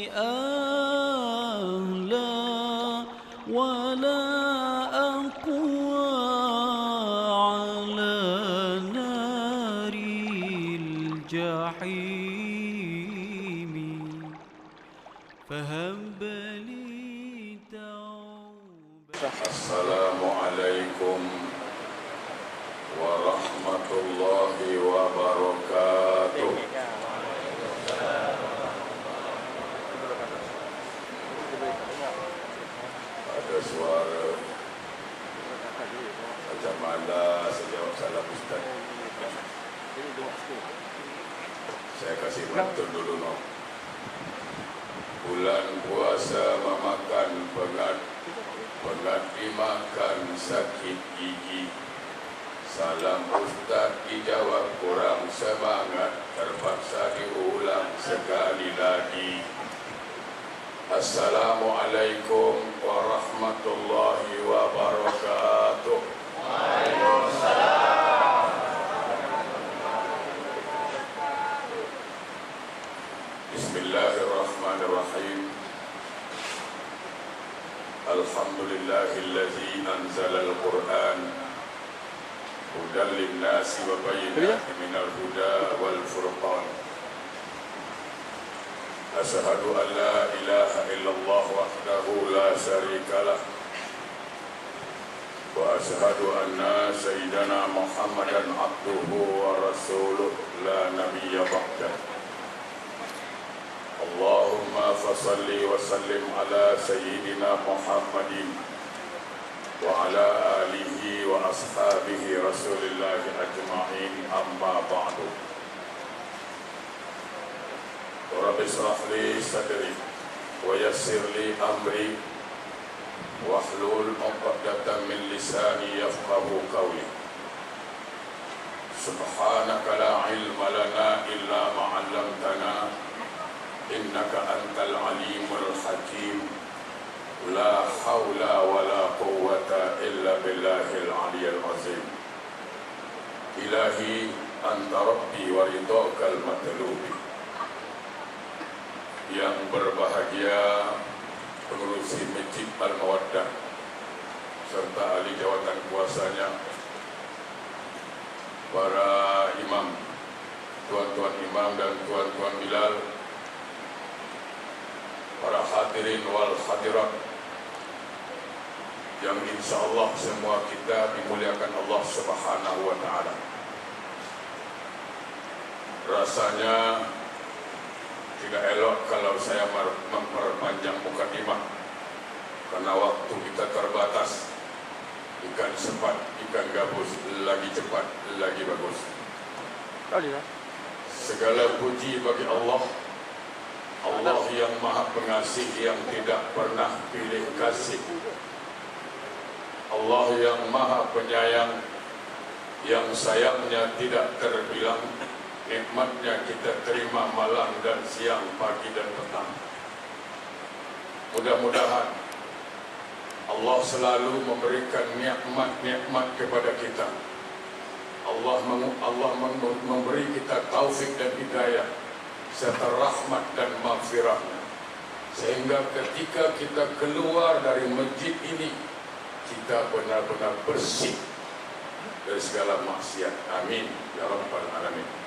أهلا ولا أقوى على نار الجحيم فهب لي توبة. السلام عليكم ورحمة الله وبركاته. Ada suara macam mana sejawab salam Ustaz. Saya kasih pantun dulu no. Bulan puasa memakan penat dimakan sakit gigi. Salam Ustaz dijawab kurang semangat, terpaksa diulang sekali lagi. Assalamualaikum warahmatullahi wabarakatuh. Waalaikumsalam. Bismillahirrahmanirrahim. Alhamdulillahillazi anzalal Qur'an hudan linnasi wa bayyinatin minal huda wal furqan. Asyhadu an la ilaha illallah wahdahu la syarika lah wa asyhadu anna sayyidana Muhammadan abduhu wa rasuluh la nabiyya ba'dah. Allahumma fasalli wa sallim ala sayyidina Muhammadin wa ala alihi wa ashabihi rasulillahi ajma'in, amma ba'du. Rabbi shrah li sadri wa yassir li amri wahlul 'uqdatam min lisani yafqahu qawli. Subhanaka la ilma lana illa ma 'allamtana innaka antal alimul hakim. La hawla wa la quwwata illa billahil aliyyil azim. Ilahi anta rabbi wa ridhakal matlubi. Yang berbahagia pengurusi Masjid Al-Mawaddah serta ahli jawatan kuasanya, para imam, tuan-tuan imam dan tuan-tuan bilal, para hadirin wal hadirat yang insyaallah semua kita dimuliakan Allah Subhanahu wa taala. Rasanya tidak elok kalau saya memperpanjang mukadimah karena waktu kita terbatas. Ikan cepat, ikan gabus, lagi cepat, lagi bagus. Segala puji bagi Allah, Allah yang maha pengasih, yang tidak pernah pilih kasih, Allah yang maha penyayang, yang sayangnya tidak terbilang. Nikmatnya kita terima malam dan siang, pagi dan petang. Mudah-mudahan Allah selalu memberikan nikmat-nikmat kepada kita. Allah memberi kita taufik dan hidayah serta rahmat dan maghfirah, sehingga ketika kita keluar dari masjid ini kita benar-benar bersih dari segala maksiat. Amin ya rabbal alamin.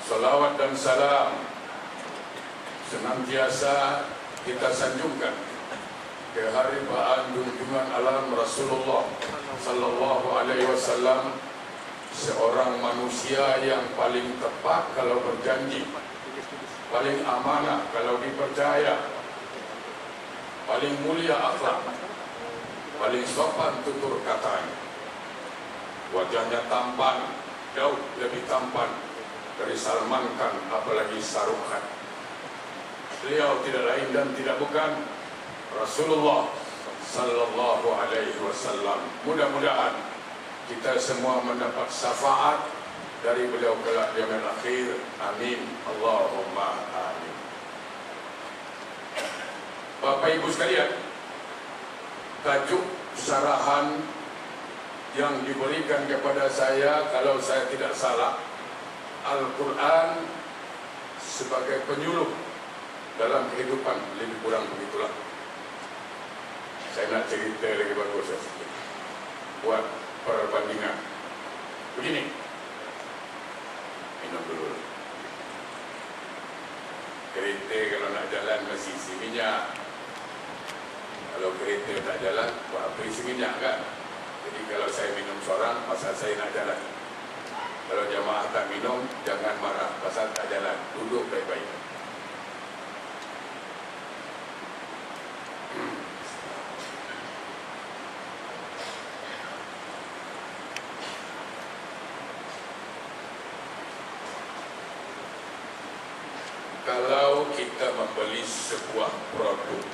Salawat dan salam senantiasa kita sanjungkan ke haribaan junjungan alam Rasulullah sallallahu alaihi wasallam, seorang manusia yang paling tepat kalau berjanji, paling amanah kalau dipercaya, paling mulia akhlak, paling sopan tutur katanya. Wajahnya tampan, jauh lebih tampan dari Salman Khan, apalagi Shahrukh Khan. Beliau tidak lain dan tidak bukan Rasulullah sallallahu alaihi wasallam. Mudah-mudahan kita semua mendapat syafaat dari beliau kelak di yaumil akhir. Amin. Allahumma amin. Bapak Ibu sekalian, tajuk syarahan yang diberikan kepada saya, kalau saya tidak salah, Al-Quran sebagai penyuluh dalam kehidupan lebih kurang begitulah. Saya nak cerita lagi bagus sedikit. Buat perbandingan. Begini. Minum dulu. Kereta kalau nak jalan mesti isi minyak. Kalau kereta tak jalan, buat apa isi minyak kan? Jadi kalau saya minum seorang, pasal saya nak jalan. Kalau jamaah tak minum, jangan marah pasal tak jalan. Duduk baik-baik. Kalau kita membeli sebuah produk,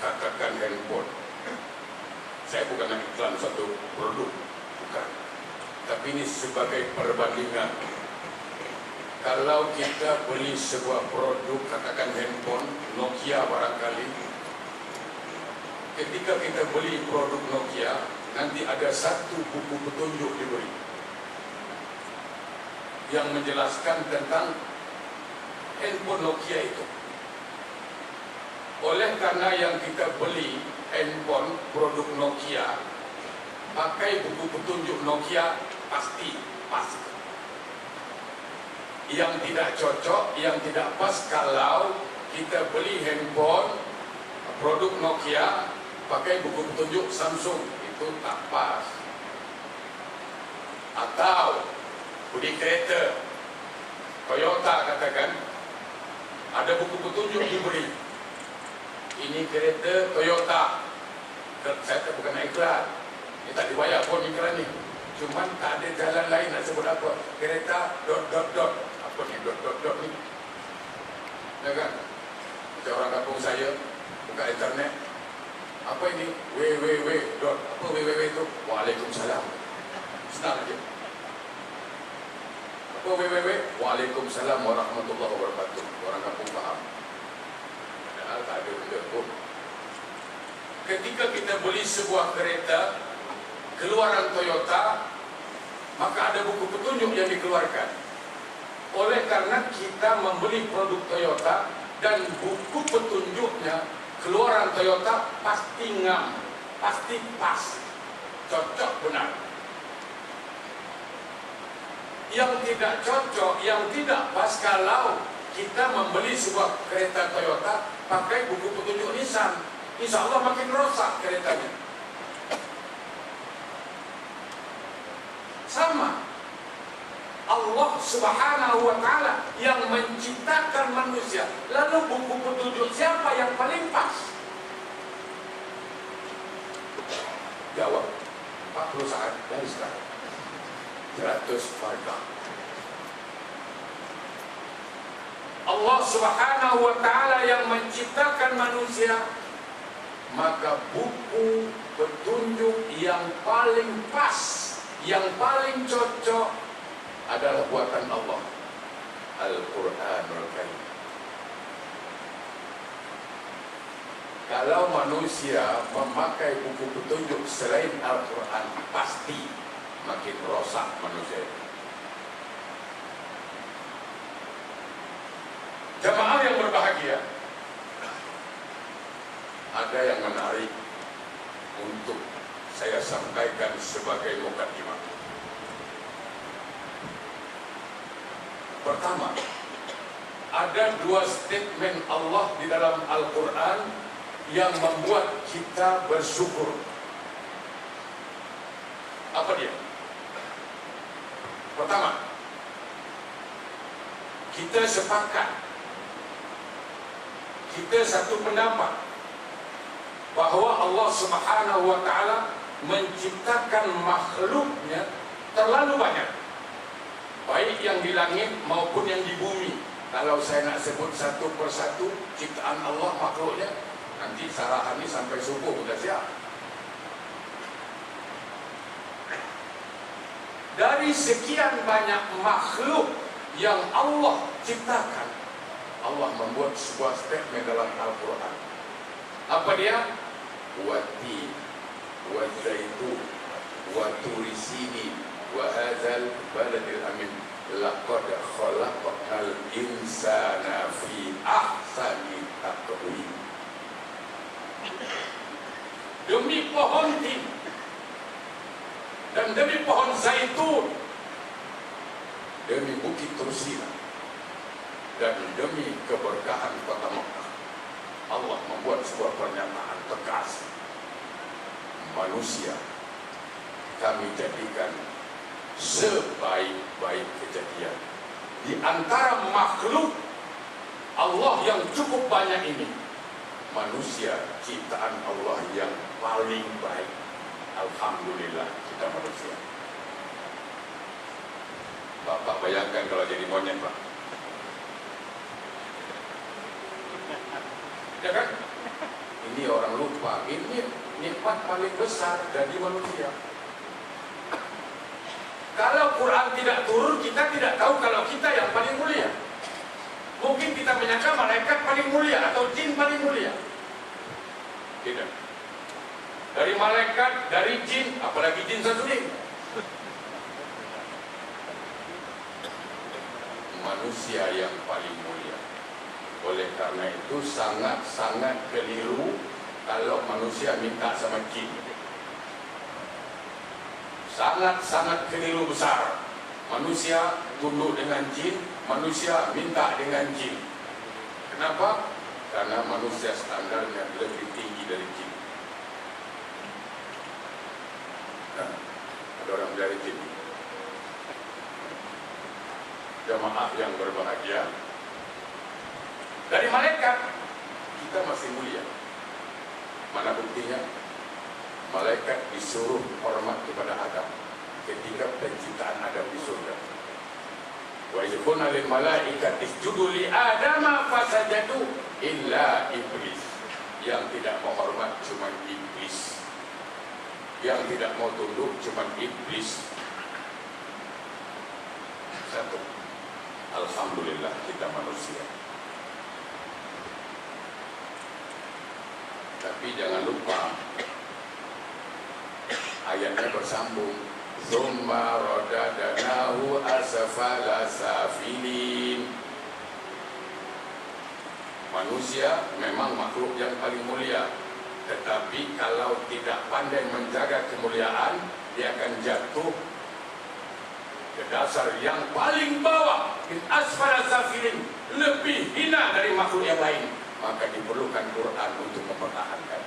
katakan handphone, saya bukan nak iklan satu produk, bukan. Tapi ini sebagai perbandingan. Kalau kita beli sebuah produk, katakan handphone, Nokia barangkali, ketika kita beli produk Nokia, nanti ada satu buku petunjuk diberi yang menjelaskan tentang handphone Nokia itu. Oleh karena yang kita beli handphone produk Nokia pakai buku petunjuk Nokia, pasti pas. Yang tidak cocok, yang tidak pas kalau kita beli handphone produk Nokia pakai buku petunjuk Samsung, itu tak pas. Atau beli kereta Toyota, katakan ada buku petunjuk diberi, ini kereta Toyota. Saya tak bukan iklan, ini tak dibayar pun iklan ni, cuman tak ada jalan lain nak sebut apa, kereta ... apa ni ... ni, ya kan? Macam orang kampung saya buka internet, apa ini www. Apa www itu? Waalaikumsalam. Senang aja. Apa www? Waalaikumsalam warahmatullahi wabarakatuh. Orang kampung faham. Padahal tak ada benda pun. Ketika kita beli sebuah kereta keluaran Toyota, maka ada buku petunjuk yang dikeluarkan. Oleh karena kita membeli produk Toyota dan buku petunjuknya keluaran Toyota, pasti ngam, pasti pas, cocok benar. Yang tidak cocok, yang tidak pas kalau kita membeli sebuah kereta Toyota pakai buku petunjuk Nissan, insya Allah makin rosak keretanya. Sama, Allah Subhanahu wa Ta'ala yang menciptakan manusia, lalu buku petunjuk siapa yang paling pas? Jawab, 40 saat dari sekarang, 100 fardah. Allah Subhanahu wa Ta'ala yang menciptakan manusia, maka buku petunjuk yang paling pas, yang paling cocok adalah buatan Allah, Al-Quranul Karim. Kalau manusia memakai buku petunjuk selain Al-Quran, pasti makin rosak manusia. Jamaah yang berbahagia, ada yang menarik untuk saya sampaikan sebagai mukadimah. Pertama, ada dua statement Allah di dalam Al-Quran yang membuat kita bersyukur. Apa dia? Pertama, kita sepakat, kita satu pendapat bahwa Allah Subhanahu wa Ta'ala menciptakan makhluknya terlalu banyak, baik yang di langit maupun yang di bumi. Kalau saya nak sebut satu persatu ciptaan Allah makhluknya, nanti sarahan ini sampai subuh sudah siap. Dari sekian banyak makhluk yang Allah ciptakan, Allah membuat sebuah statement dalam Al-Quran. Apa dia? Wati, wazaitun, waturi sinin, wa hadzal baladil amin. laqad khalaqnal insana fi ahsani taqwim. Demi pohon tin dan demi pohon zaitun, demi bukit Tursina, dan demi keberkahan kota Mekah, Allah membuat sebuah pernyataan tegas. Manusia kami jadikan sebaik-baik kejadian. Di antara makhluk Allah yang cukup banyak ini, manusia ciptaan Allah yang paling baik. Alhamdulillah kita manusia. Bapak bayangkan kalau jadi monyet, Pak. Ya kan? Ini orang lupa, ini nikmat paling besar dari manusia. Kalau Quran tidak turun, kita tidak tahu kalau kita yang paling mulia. Mungkin kita menyangka malaikat paling mulia atau jin paling mulia. Tidak. Dari malaikat, dari jin, apalagi jin satunya. Manusia yang paling mulia. Oleh karena itu sangat-sangat keliru kalau manusia minta sama jin. Sangat-sangat keliru besar. Manusia tunduk dengan jin, manusia minta dengan jin. Kenapa? Karena manusia standarnya lebih tinggi dari jin. Nah, ada orang dari jin. Jamaah yang berbahagia, dari malaikat kita masih mulia. Mana buktinya? Malaikat disuruh hormat kepada Adam ketika penciptaan Adam di surga. Wa yaquluna lil malaikati isjudu li Adama fasajadu illa iblis. Yang tidak mau hormat cuma iblis. Yang tidak mau tunduk cuma iblis. Satu. Alhamdulillah kita manusia. Tapi jangan lupa ayatnya bersambung. Tsumma radadnahu asfala safilin. Manusia memang makhluk yang paling mulia, tetapi kalau tidak pandai menjaga kemuliaan, dia akan jatuh ke dasar yang paling bawah, min asfala safilin, lebih hina dari makhluk yang lain. Maka diperlukan Quran untuk mempertahankan.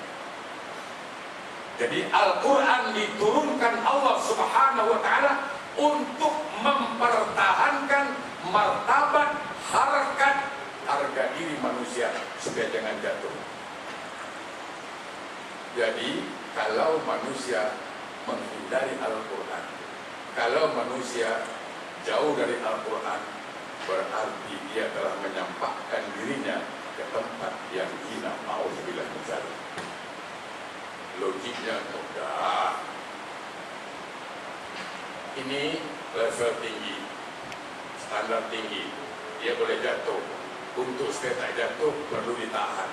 Jadi Al-Quran diturunkan Allah Subhanahu wa ta'ala untuk mempertahankan martabat, harkat, harga diri manusia supaya jangan jatuh. Jadi kalau manusia menghindari Al-Quran, kalau manusia jauh dari Al-Quran, berarti dia telah menyampaikan dirinya ke tempat yang hina. Ma'udzubillah min dzalik. Logiknya mudah. Ini level tinggi, standar tinggi, dia boleh jatuh. Untuk supaya tak jatuh perlu ditahan.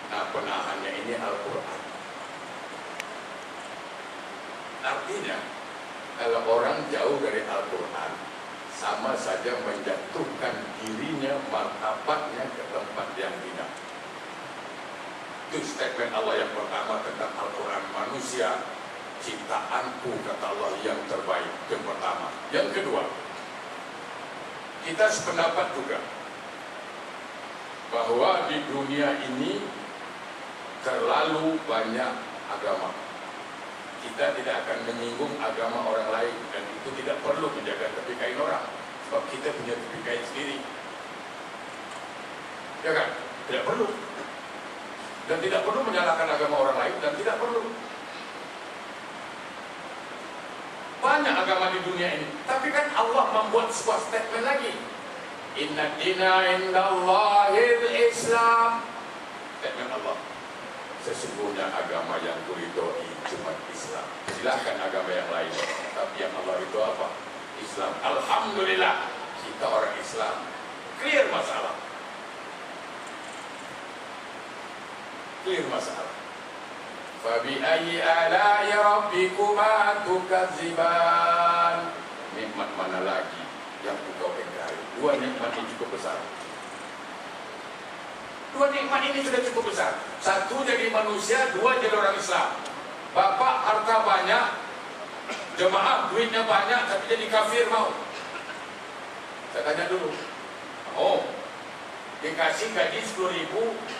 Nah, penahannya ini Al-Quran. Artinya kalau orang jauh dari Al-Quran, sama saja menjatuhkan dirinya, martabatnya ke tempat yang hina. Itu statement Allah yang pertama tentang Al-Quran. Manusia ciptaanku, kata Allah, yang terbaik. Yang pertama. Yang kedua, kita sependapat juga bahwa di dunia ini terlalu banyak agama. Kita tidak akan menyinggung agama orang lain, dan itu tidak perlu menjaga tepi kain orang, sebab kita punya tepi kain sendiri. Ya kan? Tidak perlu. Dan tidak perlu menyalahkan agama orang lain, dan tidak perlu. Banyak agama di dunia ini, tapi kan Allah membuat sebuah statement lagi. Inna dina indallahil Islam. Statement Allah. Sesungguhnya agama yang kuridhoi cuma Islam. Silahkan agama yang lain, tapi yang Allah itu apa? Islam. Alhamdulillah kita orang Islam. Clear masalah. Clear masalah. Fabi ayyi ala'i rabbikuma tukadziban. Nikmat mana lagi yang dua nikmat ini cukup besar. Dua nikmat ini sudah cukup besar. Satu jadi manusia, dua jadi orang Islam. Bapak harta banyak, jemaah duitnya banyak, tapi jadi kafir mau? Saya tanya dulu. Mau? Dikasih gaji 10.000,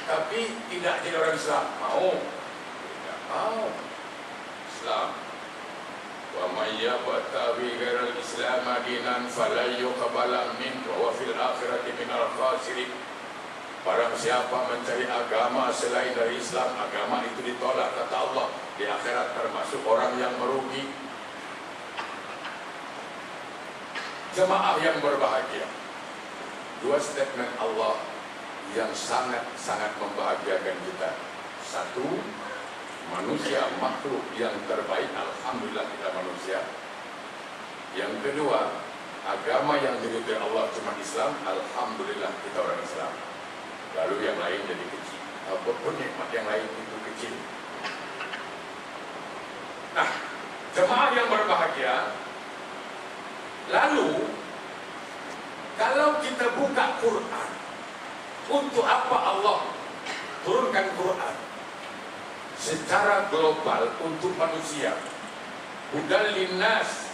tapi tidak jadi orang Islam? Mau? Tidak mau. Islam. Wa may yabtaghi ghairal Islam dinan falan yuqbala minhu wa fil akhirati minal khasirin. Barang siapa mencari agama selain dari Islam, agama itu ditolak, kata Allah, di akhirat termasuk orang yang merugi. Jemaah yang berbahagia, dua statement Allah yang sangat-sangat membahagiakan kita. Satu, manusia makhluk yang terbaik, alhamdulillah kita manusia. Yang kedua, agama yang diridhai Allah cuma Islam, alhamdulillah kita orang Islam. Lalu yang lain jadi kecil. Apapun nikmat yang lain itu kecil. Nah, jemaah yang berbahagia. Lalu, kalau kita buka Quran, untuk apa Allah turunkan Quran? Secara global untuk manusia. Hudal linnas,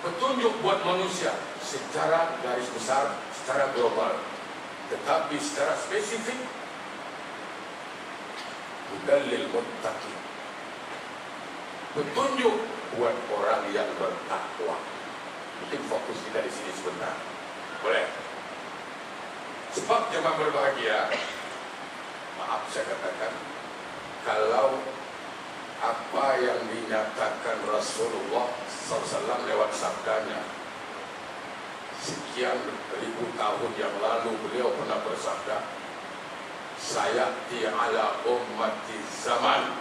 petunjuk buat manusia secara garis besar, secara global. Tetapi secara spesifik, hudal lil muttaqin, petunjuk buat orang yang bertakwa. Mungkin fokus kita di sini sebentar, boleh? Sebab jemaah berbahagia, maaf saya katakan, kalau apa yang dinyatakan Rasulullah SAW lewat sabdanya, sekian ribu tahun yang lalu beliau pernah bersabda, sayati ala ummati zaman,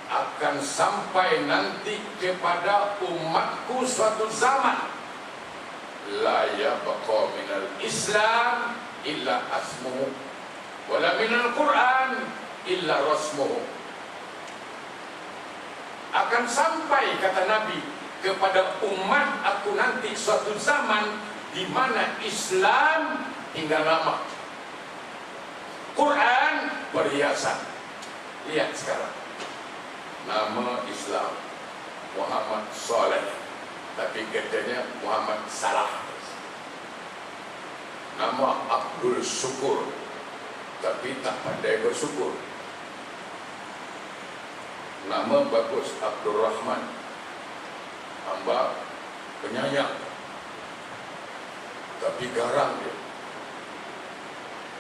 akan sampai nanti kepada umatku suatu zaman, la yabqa minal Islam illa asmuhu wala minal Quran illa rasmuhu. Akan sampai, kata Nabi, kepada umat aku nanti suatu zaman di mana Islam tinggal nama, Quran perhiasan. Lihat sekarang, nama Islam Muhammad Saleh, tapi katanya Muhammad Salah. Nama Abdul Syukur, tapi tak pandai bersyukur. Nama bagus Abdul Rahman, hamba penyayang, tapi garang dia.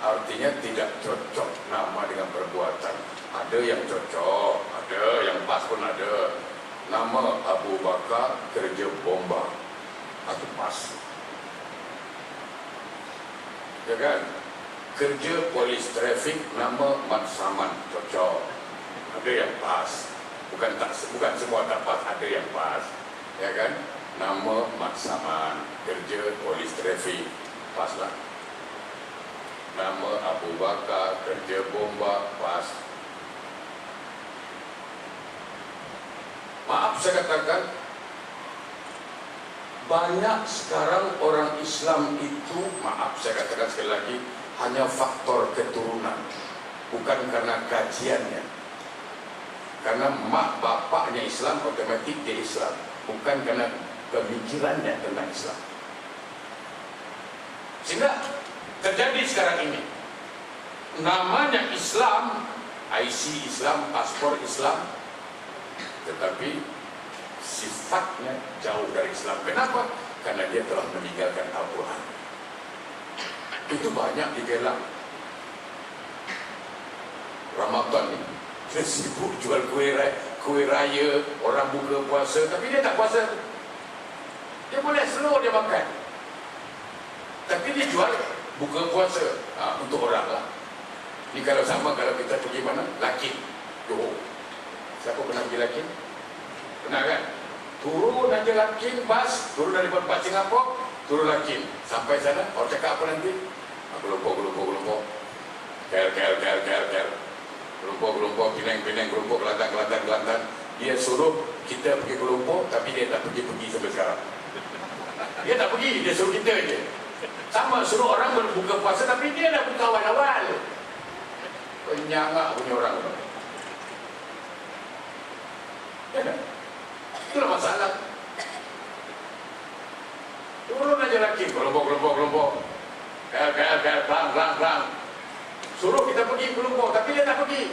Artinya tidak cocok nama dengan perbuatan. Ada yang cocok, ada yang pas pun ada. Nama Abu Bakar kerja bomba, atau pas, ya kan? Kerja polis trafik, nama Mat Saman, cocok. Ada yang pas. Bukan semua tak pas, ada yang pas, ya kan? Nama Mat Saman, kerja polis trafik, pas lah. Nama Abu Bakar, kerja bomba, pas. Maaf saya katakan, banyak sekarang orang Islam itu, maaf saya katakan sekali lagi, hanya faktor keturunan, bukan karena kajiannya. Karena mak bapaknya Islam, otomatis dia Islam, bukan karena pemikirannya tentang Islam. Sehingga terjadi sekarang ini, namanya Islam, IC Islam, paspor Islam, tetapi sifatnya jauh dari Islam. Kenapa? Karena dia telah meninggalkan Al-Quran. Itu banyak digelar. Ramadan ini dia sibuk jual kue raya, orang buka puasa, tapi dia tak puasa. Dia boleh slow dia makan, tapi dia jual buka puasa untuk orang lah. Ini kalau sama, kalau kita pergi mana? Lakin, Johor. Siapa pernah pergi Lakin? Pernah kan? Turun aja Lakin, bas, turun dari Pak Singapura, turun Lakin. Sampai sana, orang cakap apa nanti? Kelompok. Kel. Kelompok, Pinang, kelompok, Kelantan. Dia suruh kita pergi kelompok, tapi dia tak pergi sampai sekarang. Dia tak pergi, dia suruh kita je. Sama suruh orang berbuka puasa, tapi dia dah buka awal-awal. Penyangak punya orang. Ya kan? Itulah masalah. Turun aja lagi, kelompok. KL, pelang. Suruh kita pergi kelompok, tapi dia tak pergi.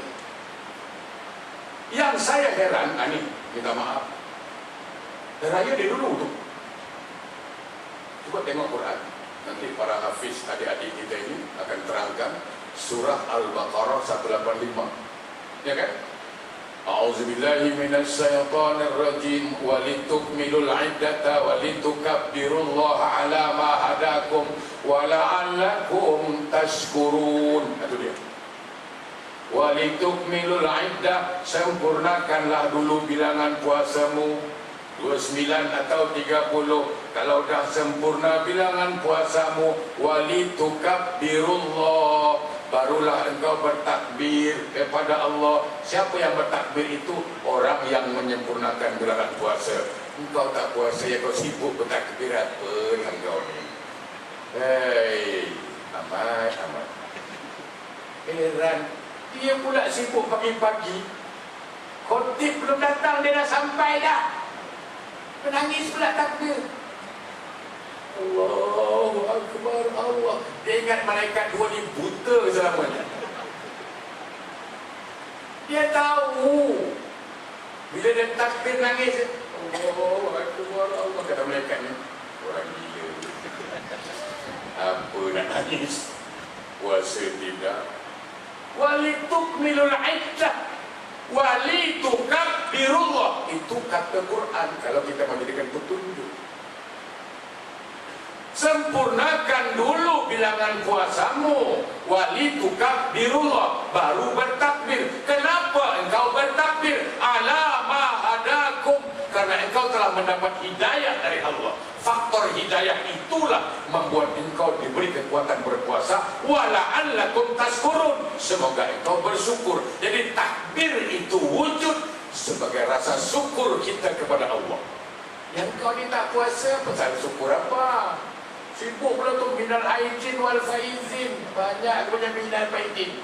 Yang saya heran, ini minta maaf. Raya dia dulu tu. Cuba tengok Quran. Nanti para hafiz adik-adik kita ini akan terangkan surah Al-Baqarah 185. Ya kan? A'udzubillahi minasyaitonir rajim walitukmilul iddata walitukabbirullaha ala ma hadakum wa la'allakum tashkurun. Itu dia. Walitukmilul iddah, sempurnakanlah dulu bilangan puasamu 29 atau 30. Kalau dah sempurna bilangan puasamu, walitukabbirullah, barulah engkau bertakbir kepada Allah. Siapa yang bertakbir itu? Orang yang menyempurnakan bilangan puasa. Engkau tak puasa, ya kau sibuk bertakbir apa engkau ni? Hei, amat. Heran, dia pula sibuk pagi-pagi. Khotib belum datang, dia dah sampai dah. Menangis pula takbir. Allahu Akbar, Allah. Dia ingat malaikat dua ni buta selamanya. Dia tahu bila dia takbir nangis, Allahu Akbar, Allah. Kata malaikat ni, orang gila. Apa nak nangis? Puasa tidak. Walitukmilul iddah walitukabbirullah. Itu kata Quran. Kalau kita menjadikan petunjuk, sempurnakan dulu bilangan puasamu, walitukabbirullah, baru bertakbir. Kenapa engkau bertakbir? Ala ma hadakum, karena engkau telah mendapat hidayah dari Allah. Faktor hidayah itulah membuat engkau diberi kekuatan berpuasa. Wala'allakum tashkurun, semoga engkau bersyukur. Jadi takbir itu wujud sebagai rasa syukur kita kepada Allah. Yang kau ni tak puasa, pasal syukur apa? Sibuk pula tu minal aidin wal faizin. Banyak punya minal faizin.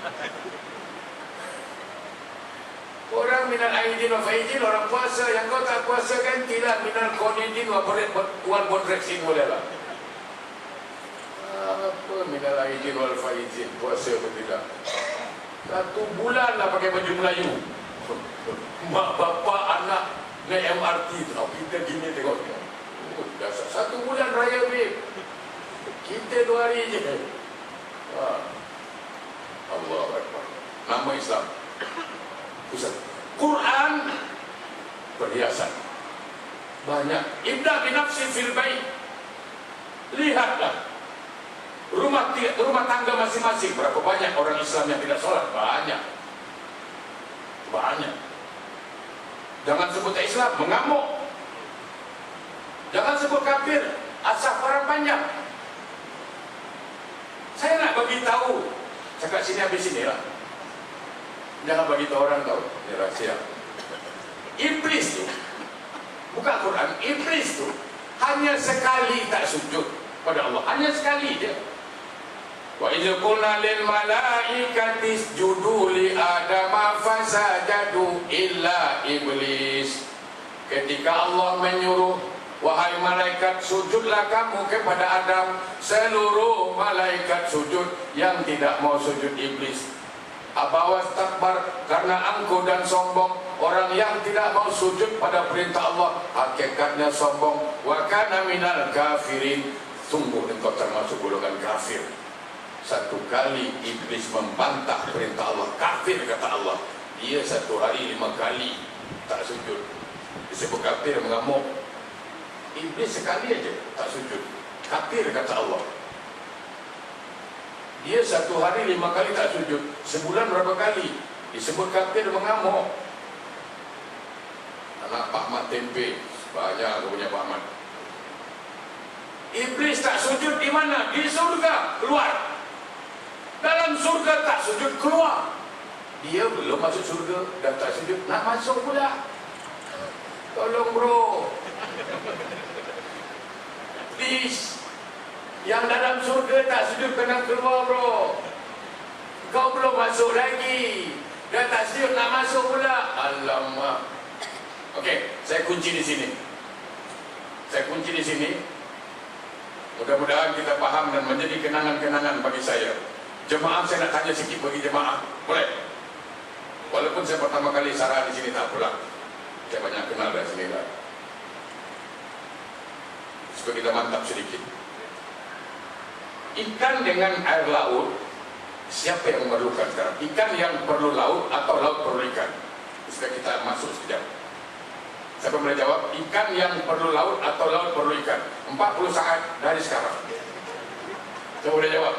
Orang minal aidin wal faizin, orang puasa. Yang kau tak puasa kan tidak minal qanidin wal bodreksin boleh lah. Apa minal aidin wal faizin? Puasa atau tidak? 1 bulan lah pakai baju Melayu. Mak bapak anak naik MRT tu. Kita gini tengok. Dah 1 bulan raya babe. Kita 2 hari je. Allah Akbar. Nama Islam Ustaz. Quran perhiasan banyak. Ibda binafsi fil bait. Lihatlah rumah tangga masing-masing, berapa banyak orang Islam yang tidak sholat? Banyak. Jangan sebut Islam, mengamuk. Jangan sebut kafir, asap orang banyak. Saya nak bagi tahu, cakap sini habis sini lah. Jangan bagi tahu orang tahu, ini rahsia. Iblis tu, bukan Quran, iblis tu hanya sekali tak sujud pada Allah, hanya sekali dia. Wa idh qulna lil malaikati isjudu li adama fasajadu illa iblis. Ketika Allah menyuruh, wahai malaikat, sujudlah kamu kepada Adam, seluruh malaikat sujud, yang tidak mau sujud iblis. Abawas takbar, karena angkuh dan sombong. Orang yang tidak mau sujud pada perintah Allah, hakikatnya sombong. Wa kana minal kafirin, sungguh engkau termasuk golongan kafir. 1 kali iblis membantah perintah Allah, kafir kata Allah. Dia 1 hari 5 kali tak sujud, disebut kafir, mengamuk. Iblis sekali aja tak sujud, kafir kata Allah. Dia 1 hari 5 kali tak sujud, sebulan berapa kali, disebut kafir, mengamuk. Anak Pak Mat tempe banyak punya Pak Mat. Iblis tak sujud di mana? Di surga, keluar. Dalam surga tak sujud, keluar. Dia belum masuk surga, dah tak sujud, nak masuk pula. Tolong bro. Please. Yang dalam surga tak sejuk kena keluar bro. Kau belum masuk lagi. Dah tak sejuk nak masuk pula. Alamak. Okey, saya kunci di sini. Mudah-mudahan kita faham dan menjadi kenangan-kenangan bagi saya. Jemaah, saya nak tanya sikit bagi jemaah. Boleh? Walaupun saya pertama kali sarah di sini, tak apalah. Saya banyak kenal dari sini lah. Supaya kita mantap sedikit. Ikan dengan air laut, siapa yang memerlukan sekarang? Ikan yang perlu laut atau laut perlu ikan? Supaya kita masuk sekejap. Siapa boleh jawab? Ikan yang perlu laut atau laut perlu ikan? 40 saat dari sekarang. Siapa boleh jawab?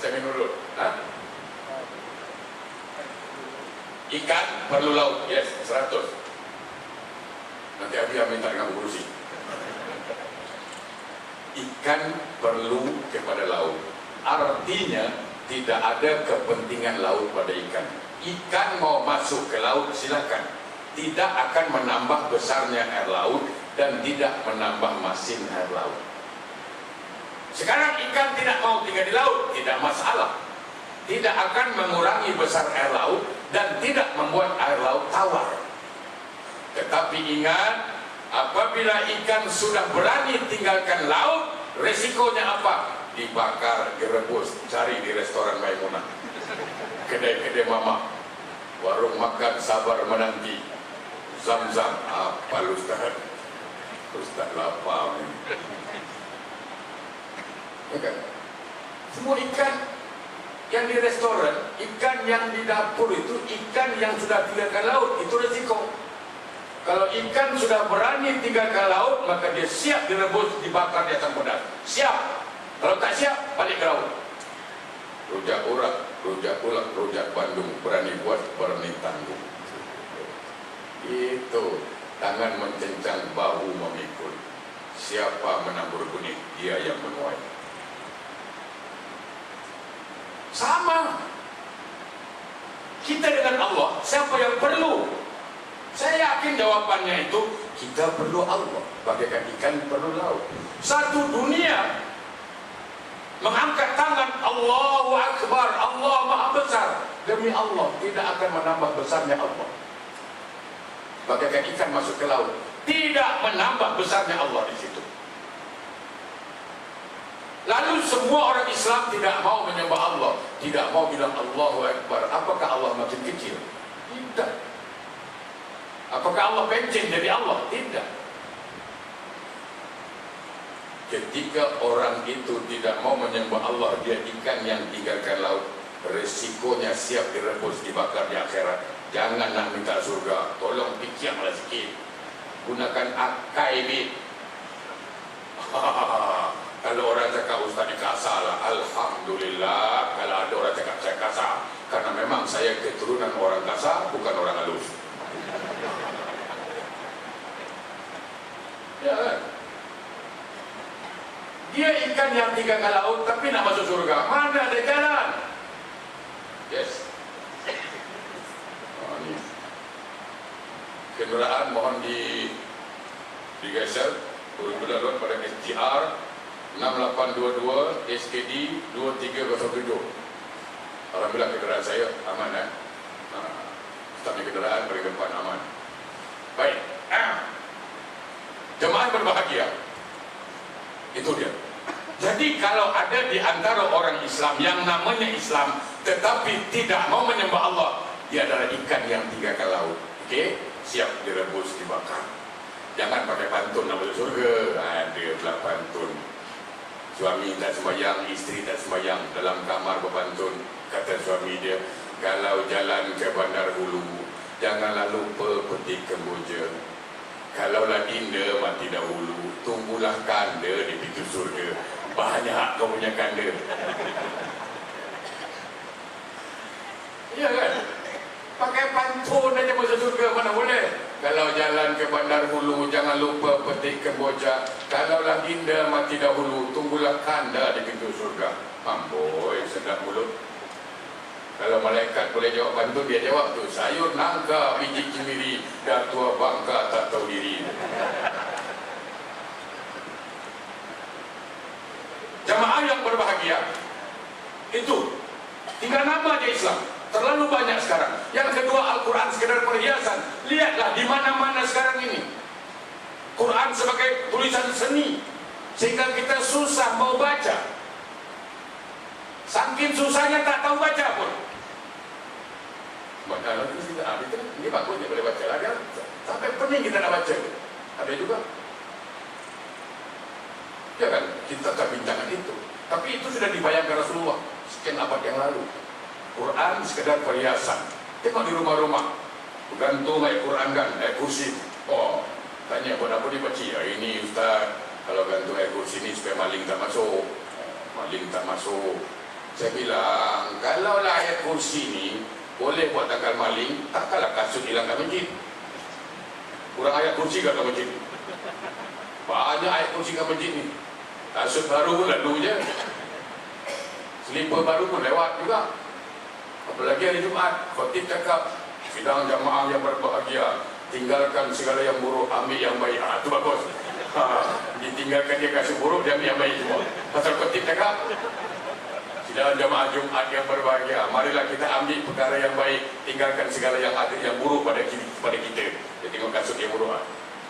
Saya minum dulu. Ikan perlu laut. Yes, 100. Nanti Abi minta dengan berurusi. Ikan perlu kepada laut. Artinya tidak ada kepentingan laut pada ikan. Ikan mau masuk ke laut, silakan. Tidak akan menambah besarnya air laut dan tidak menambah masin air laut. Sekarang ikan tidak mau tinggal di laut, tidak masalah. Tidak akan mengurangi besar air laut dan tidak membuat air laut tawar. Tetapi ingat, apabila ikan sudah berani tinggalkan laut, resikonya apa? Dibakar, direbus, cari di restoran Maimunah, kedai-kedai mama, warung makan sabar menanti, Zam-zam. Apa lu Ustaz? Ustaz lapar ni. Ya kan? Semua ikan yang di restoran, ikan yang di dapur itu, ikan yang sudah tinggalkan laut, itu resiko. Kalau ikan sudah berani tinggalkan laut, maka dia siap direbus, dibakar di atas pedas. Siap. Kalau tak siap, balik ke laut. Rujak urat, rujak ulak, rujak Bandung, berani buat, berani tanggung. Itu tangan mencencang, bahu memikul. Siapa menabur benih, dia yang menuai. Sama kita dengan Allah. Siapa yang perlu? Saya yakin jawabannya itu kita perlu Allah, bagaikan ikan perlu laut. Satu dunia mengangkat tangan, Allahu Akbar, Allah Maha Besar. Demi Allah, tidak akan menambah besarnya Allah. Bagaikan ikan masuk ke laut, tidak menambah besarnya Allah di situ. Lalu semua orang Islam tidak mau menyembah Allah, tidak mau bilang Allahu Akbar. Apakah Allah makin kecil? Tidak. Apakah Allah pencen jadi Allah? Tidak. Ketika orang itu tidak mau menyembah Allah, dia ikan yang tinggalkan laut, resikonya siap direbus, dibakar di akhirat. Jangan nak minta surga, tolong fikirlah sikit. Gunakan akai bit. Kalau orang cakap Ustaz ni kasar lah, Alhamdulillah. Kalau ada orang cakap saya kasar, karena memang saya keturunan orang kasar, bukan orang halus. Ya kan? Dia ikan yang tinggalkan laut tapi nak masuk surga. Mana ada jalan? Yes. Ini. Kendaraan mohon digeser. Berlaluan pada SGR 6822 SKD 2307. Alhamdulillah kenderaan saya aman kan? Setiap kenderaan bagi depan aman. Baik. Jemaah berbahagia. Itu dia. Jadi kalau ada di antara orang Islam yang namanya Islam tetapi tidak mau menyembah Allah, dia adalah ikan yang tinggalkan laut. Okey, siap direbus, dibakar. Jangan pakai pantun nak masuk surga. Ada pula pantun. Suami tak sembahyang, isteri tak sembahyang, dalam kamar berpantun. Kata suami dia, kalau jalan ke Bandar Hulu, janganlah lupa petik kemboja. Kalaulah dinda mati dahulu, tunggulah kanda di pintu surga. Banyak kau punya kanda. Iya kan? Pakai pantun aja masuk surga, mana boleh? Kalau jalan ke Bandar Hulu, jangan lupa petik kemboja. Kalaulah dinda mati dahulu, tunggulah kanda di pintu surga. Amboi, sedap mulut. Kalau malaikat boleh jawab pantun, dia jawab tu, sayur nangka biji kemiri, dah tua bangka tak tahu diri. Itu tinggal nama aja Islam. Terlalu banyak sekarang. Yang kedua, Al-Quran sekedar perhiasan. Lihatlah di mana-mana sekarang ini Quran sebagai tulisan seni, sehingga kita susah mau baca. Saking susahnya tak tahu baca pun. Maka terus kita ini bagus, dia boleh baca lagi. Sampai pening kita nak baca. Ada juga. Ya kan, kita tak bincangkan itu. Tapi itu sudah dibayangkan Rasulullah sekian abad yang lalu. Quran sekedar perhiasan. Tengok di rumah-rumah, gantung ayat Quran kan, ayat kursi. Oh, tanya buat apa dibaca? Ya, ini Ustaz, kalau gantung ayat kursi ini supaya maling tak masuk. Maling tak masuk. Saya bilang, kalau lah ayat kursi ini boleh buat tangkal maling, takkanlah kasut hilang kat masjid. Kurang ayat kursi kat masjid. Banyak ayat kursi kat masjid ni. Kasut baru pun lalu je. Selipar baru pun lewat juga. Apalagi hari Jumaat, khotib cakap, sidang jamaah yang berbahagia, tinggalkan segala yang buruk, ambil yang baik. Itu bagus. Ditinggalkan dia kasut buruk, dia ambil yang baik semua. Pasal khotib cakap, sidang jamaah Jumaat yang berbahagia, marilah kita ambil perkara yang baik, tinggalkan segala yang ada yang buruk pada kita. Dia tengok kasut yang buruk.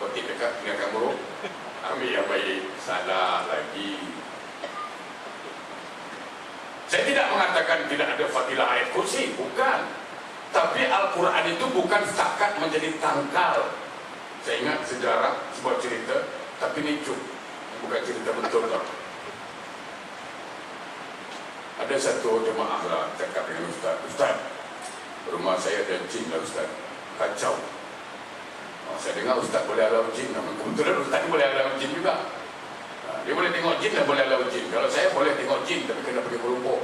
Khotib cakap, tinggalkan buruk, ambil yang baik. Salah lagi. Saya tidak mengatakan tidak ada fadilah ayat kursi, bukan. Tapi Al-Quran itu bukan setakat menjadi tangkal. Saya ingat sejarah, sebuah cerita, tapi ini bukan cerita betul tak. Ada satu jemaah lah cakap dengan Ustaz, Ustaz, rumah saya ada jin lah Ustaz, kacau. Saya dengar Ustaz boleh halau jin, kebetulan Ustaz boleh halau jin juga. Dia boleh tengok jin dan boleh halau jin. Kalau saya boleh tengok jin tapi kena pergi kelompok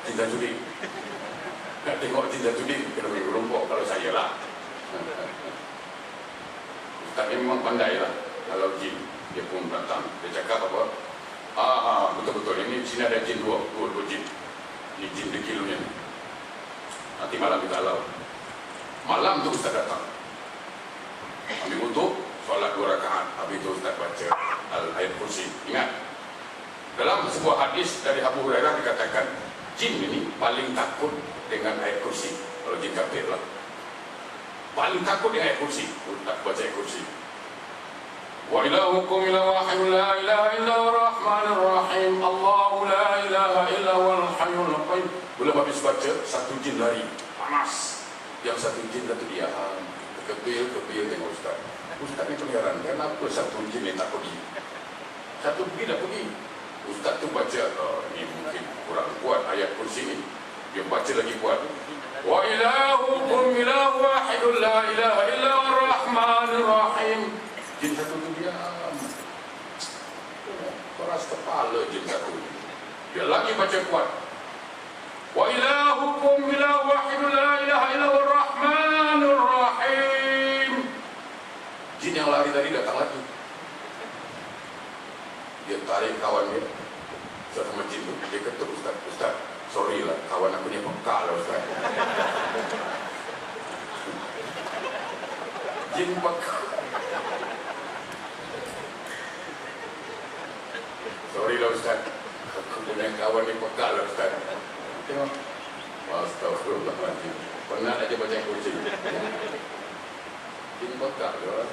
jin dan judi. Nak tengok jin dan judi kena pergi kelompok. Kalau saya lah, Ustaz ni memang pandai lah halau jin. Dia pun datang, dia cakap apa, betul-betul ini sini ada jin dua jin. Ini jin dekilunya. Nanti malam kita halau. Malam tu Ustaz datang, ambil untuk solat 2 rakaat. Habis itu Ustaz baca ayat kursi. Ingat, dalam sebuah hadis dari Abu Hurairah dikatakan, jin ini paling takut dengan ayat kursi. Kalau jin kafir lah, paling takut dengan ayat kursi. Ustaz baca ayat kursi. Wa ilahukum ilahu wahidun la ilaha illa rahmanir rahim. Allahu la ilaha illa wal hayyul qayyum. Belum habis baca, satu jin lari panas. Yang satu jin satu diam. Kebil tengok Ustaz. Ustaz ni heran, kenapa satu jin ni tak pergi? Satu pergi dah pergi. Ustaz tu baca, ni mungkin kurang kuat ayat kursi ni. Dia baca lagi kuat. Wa ilahukum ilahu wahidun la ilaha illa rahmanir rahim. Jin satu tu diam. Keras kepala jin satu. Dia lagi baca kuat. Wa ilahukum ilahu wahidun la ilaha illa rahmanir rahim. Jin yang lari tadi datang lagi. Dia tarik kawan dia sama jin tu. Dia kata, Ustaz, sorry lah, kawan aku ni pekak lah Ustaz. Jin pekak. Sorry lah Ustaz, aku punya kawan ni pekak lah Ustaz. Tengok, astagfirullahaladzim, penat aja baca kursi. Jin pekak lah.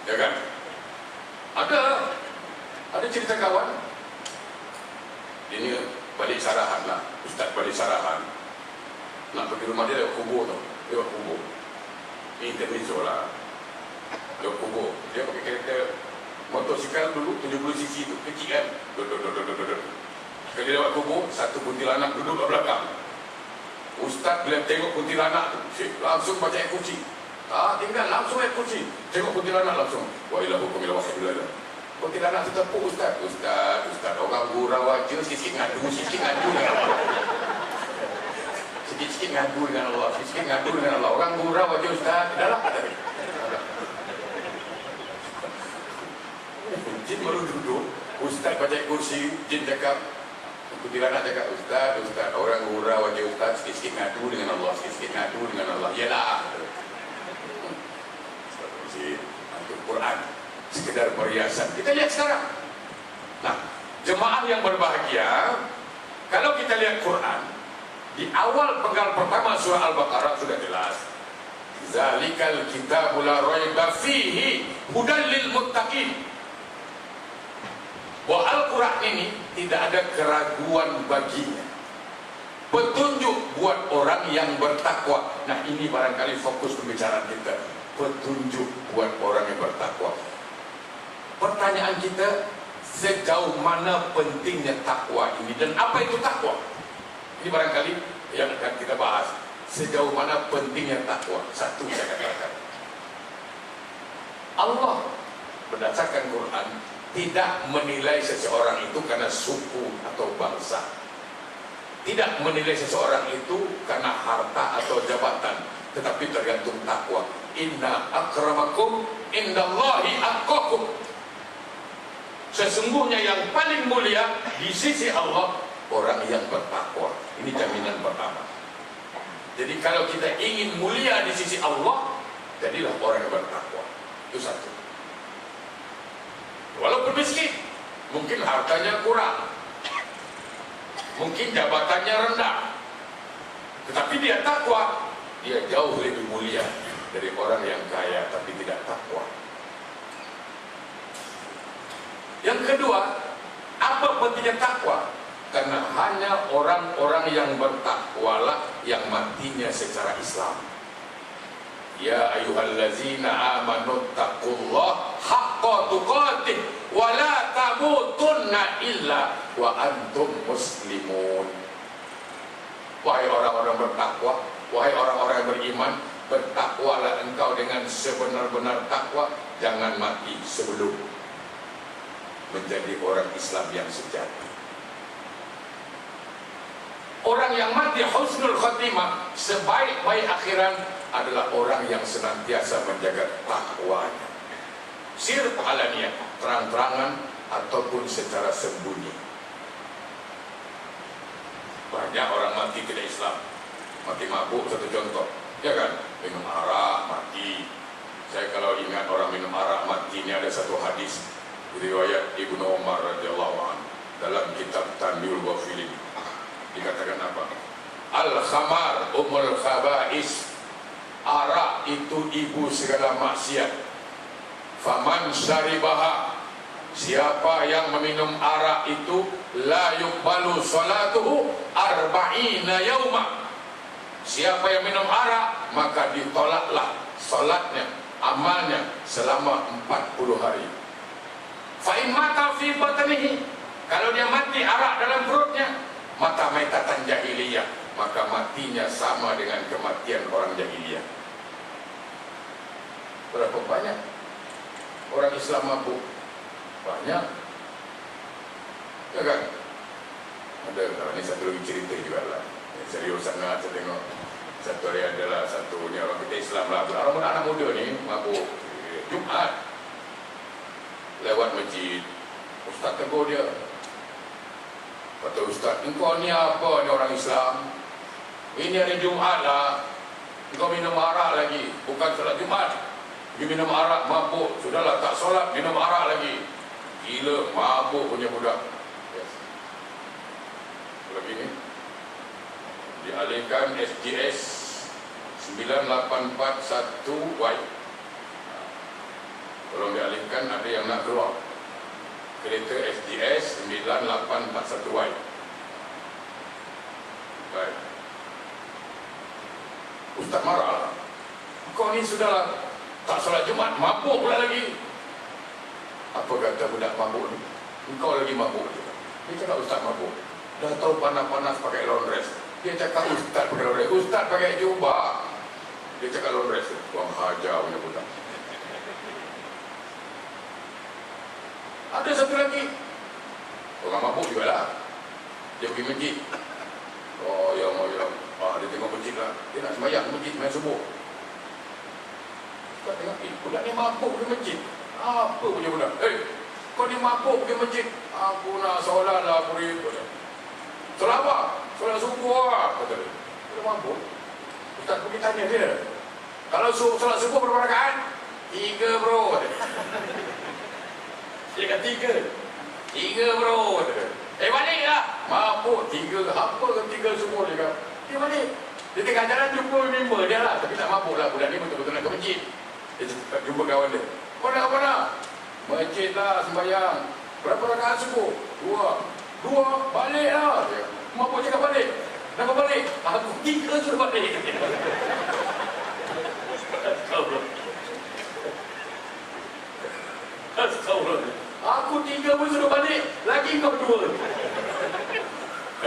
Ya kan? Ada cerita kawan. Ini balik sarahan lah, Ustaz balik sarahan. Nak pergi rumah dia lewat kubur tau. Lewat kubur. Ini intermezzo lah. Lewat kubur. Dia pakai kereta motosikal dulu 70cc tu, kecil kan. Duduk. Sekali lewat kubur, satu kuntilanak duduk kat belakang. Ustaz bila tengok kuntilanak tu, langsung baca ayat kursi. Tinggal langsung ayat kursi. Tengok kuntilanak langsung. Wa ilahukum ilahu wahidun. Kuntilanak tu tepuk Ustaz. Ustaz, orang gurau aja sikit-sikit ngadu dengan Allah. Sikit-sikit ngadu dengan Allah. Orang gurau aja Ustaz. Dah lah. Jin baru duduk, Ustaz baca ayat kursi, jin cakap, kuntilanak cakap, Ustaz, orang gurau aja Ustaz, sikit-sikit ngadu dengan Allah. Yalah. Quran sekedar perhiasan. Kita lihat sekarang. Nah, Jemaah yang berbahagia, kalau kita lihat Quran, di awal penggal pertama surah Al-Baqarah sudah jelas. Zalikal kitabul la raiba fihi hudan lil muttaqin. Bahwa Al-Quran ini tidak ada keraguan baginya, petunjuk buat orang yang bertakwa. Nah, ini barangkali fokus pembicaraan kita, petunjuk buat orang yang bertakwa. Pertanyaan kita, sejauh mana pentingnya takwa ini dan apa itu takwa? Ini barangkali yang akan kita bahas. Sejauh mana pentingnya takwa. Satu, saya katakan, Allah berdasarkan Quran tidak menilai seseorang itu karena suku atau bangsa, tidak menilai seseorang itu karena harta atau jabatan, tetapi tergantung takwa. Inna akramakum indallahi atqakum. Sesungguhnya yang paling mulia di sisi Allah orang yang bertakwa. Ini jaminan pertama. Jadi kalau kita ingin mulia di sisi Allah, jadilah orang yang bertakwa. Itu satu. Walaupun miskin, mungkin hartanya kurang, mungkin jabatannya rendah, tetapi dia takwa, dia jauh lebih mulia dari orang yang kaya tapi tidak takwa. Yang kedua, apa pentingnya takwa? Karena hanya orang-orang yang bertakwalah yang matinya secara Islam. Ya ayyuhallazina amanu taqullah haqqa tuqatih wa la tamutunna illa wa antum muslimun. Wahai orang-orang bertakwa, wahai orang-orang yang beriman, bertakwalah engkau dengan sebenar-benar takwa, jangan mati sebelum menjadi orang Islam yang sejati. Orang yang mati husnul khatimah, sebaik-baik akhiran, adalah orang yang senantiasa menjaga takwanya, sir alaniyah, terang-terangan ataupun secara sembunyi. Banyak orang mati tidak Islam, mati mabuk, satu contoh, ya kan, minum arak mati. Saya kalau ingat orang minum arak mati, ini ada satu hadis riwayat Ibnu Umar radhiyallahu anhu dalam kitab Tanbihul Ghafilin. Dikatakan apa? Al-khamar umul khaba'is. Arak itu ibu segala maksiat. Faman syaribaha, siapa yang meminum arak itu, la yuqbalu salatuhu arba'ina yauma. Siapa yang minum arak, maka ditolaklah salatnya, amalnya selama 40 hari. Fa in mata fi batnihi, kalau dia mati arak dalam perutnya, mata maitatan jahiliyah, maka matinya sama dengan kematian orang jahiliyah. Berapa banyak orang Islam mabuk? Banyak, ya kan? Ada, ini satu lagi cerita juga lah, serius sangat. Saya tengok satu hari adalah satu ni orang kita Islam lah, orang anak muda ni mabuk Jumat lewat masjid. Ustaz tegur dia, kata Ustaz, engkau ni apa ni orang Islam? Ini hari Jumat lah, engkau minum arak lagi, bukan solat Jumat. Dia minum arak, mabuk, sudahlah tak solat, minum arak lagi. Gila, mabuk punya budak. Yes. Lagi ni dialihkan SGS 9841Y. Tolong dialihkan, ada yang nak keluar kereta SGS 9841Y. Baik. Ustaz marah, kau ni sudahlah tak solat Jumat, mabuk pula lagi. Apa kata budak mabuk ni? Engkau lagi mabuk juga. Dia cakap Ustaz mabuk, dah tahu panas-panas pakai lawn dress. Dia cakap Ustaz pakai lawn dress, Ustaz pakai jubah. Dia cakap lawn dress, buang hajar punya budak. Ada satu lagi, orang mabuk juga lah, dia pergi masjid. Oh ya, dia tengok masjid lah, dia nak sembahyang masjid, main subuh. Kau tengok, budak ni mabuk pergi masjid. Apa punya budak? Kau ni mabuk pergi masjid. Aku nak solat lah, aku ribut. Solat apa? Solat subuh lah, kata dia. Dia mabuk. Ustaz pergi tanya dia, kalau solat subuh berapa rakaat? 3 bro. Dia kata 3. 3 bro. Baliklah. Mabuk 3 apa ke 3 semua dia kata. Dia balik. Dia tengah jalan jumpa member dia lah. Tapi tak mabuk lah. Budak ni betul-betul nak ke masjid. Dia jumpa kawan dia. Kau nak apa nak? Masjid lah sembahyang. Berapa rakaat subuh? 2. Balik lah. Mabuk cakap balik. Kenapa balik? Aku 3 suruh balik. Astagfirullah. Aku 3 pun suruh balik. Lagi kau 2.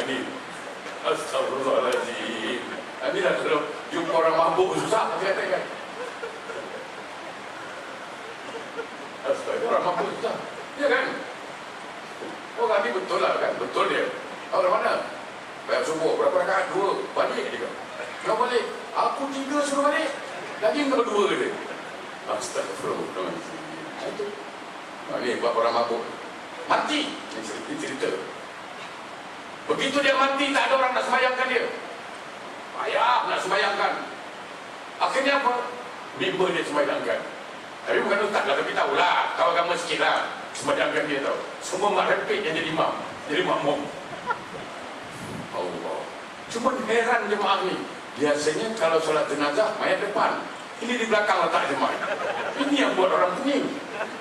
Ini Astagfirullahaladzim. Ini lah kalau jumpa orang mabuk susah. Katakan Astagfirullah, orang mabuk susah. Ya kan? Oh tadi betul lah kan? Betul dia. Tahu dari mana? Bayar subuh. Berapa rakaat? 2. Balik dia. Kau balik. Aku 3 suruh balik. Lagi kau 2 dia. Astagfirullahaladzim. Itu. Ini buat orang mabuk. Mati. Ini cerita. Begitu dia mati, tak ada orang nak sembayangkan dia. Payah nak sembayangkan. Akhirnya apa? Member dia sembayangkan. Tapi bukan ustaz lah, tapi tahulah. Tahu agama sikit lah. Sembayangkan dia tahu. Semua mak repit yang jadi imam. Jadi makmum. Allah. Cuma heran jemaah ni. Biasanya kalau solat jenazah, mayat depan. Ini di belakang letak jemaah. Ini yang buat orang kuning.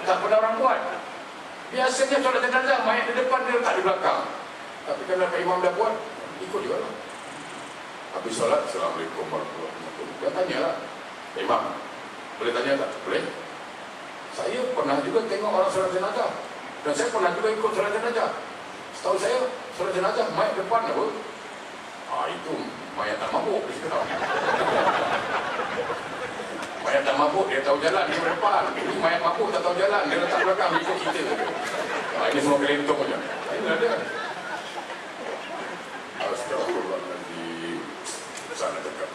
Tak pernah orang buat. Biasanya solat jenazah, mayat di depan, dia letak di belakang. Tapi kalau imam dah buat, ikut juga lah. Habis solat, Assalamualaikum warahmatullahi wabarakatuh. Dia tanya lah, imam, boleh tanya tak? Boleh. Saya pernah juga tengok orang solat jenazah. Dan saya pernah juga ikut solat jenazah. Setahu saya, solat jenazah, mayat depan apa? Itu mayat tak mabuk. Mayat tak mabuk, dia tahu jalan, dia depan. Ini mayat mabuk, tak tahu jalan, dia letak belakang, ikut kita. Ini semua kelentung saja. Ini ada. Astagfirullahaladzim. Sana cakap.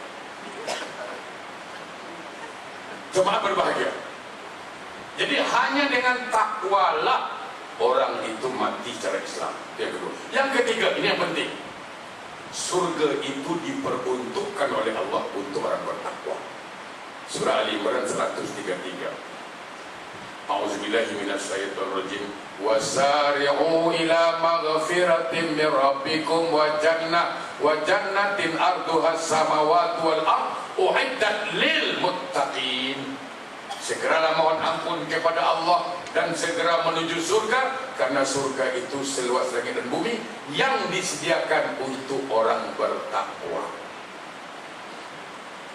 Jemaah berbahagia. Jadi hanya dengan takwalah orang itu mati secara Islam. Yang kedua. Yang ketiga, ini yang penting. Surga itu diperuntukkan oleh Allah untuk orang bertakwa. Surah Ali Imran 133. A'udzubillahi minasyaitonirrajim. Wasari'u ila maghfiratin min rabbikum wa jannatin arduha samawati wal ard uiddat lil muttaqin. Segeralah mohon ampun kepada Allah dan segera menuju surga, karena surga itu seluas langit dan bumi yang disediakan untuk orang bertakwa.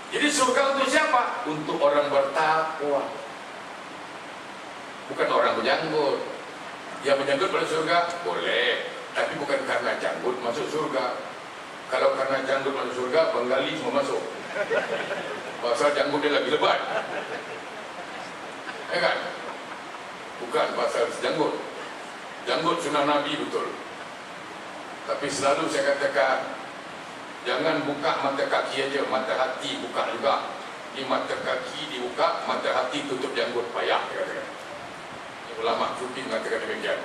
Jadi surga untuk siapa? Untuk orang bertakwa. Bukan orang berjanggut. Yang berjanggut pada surga boleh, tapi bukan karena janggut masuk surga. Kalau karena janggut masuk surga, Bengali semua masuk. Pasal janggut dia lagi lebat. Ya kan? Bukan pasal janggut. Janggut sunnah Nabi betul. Tapi selalu saya katakan, jangan buka mata kaki aja, mata hati buka juga. Di mata kaki dibuka, mata hati tutup janggut, payah. Katakan. Ulama Sufi mengatakan demikian.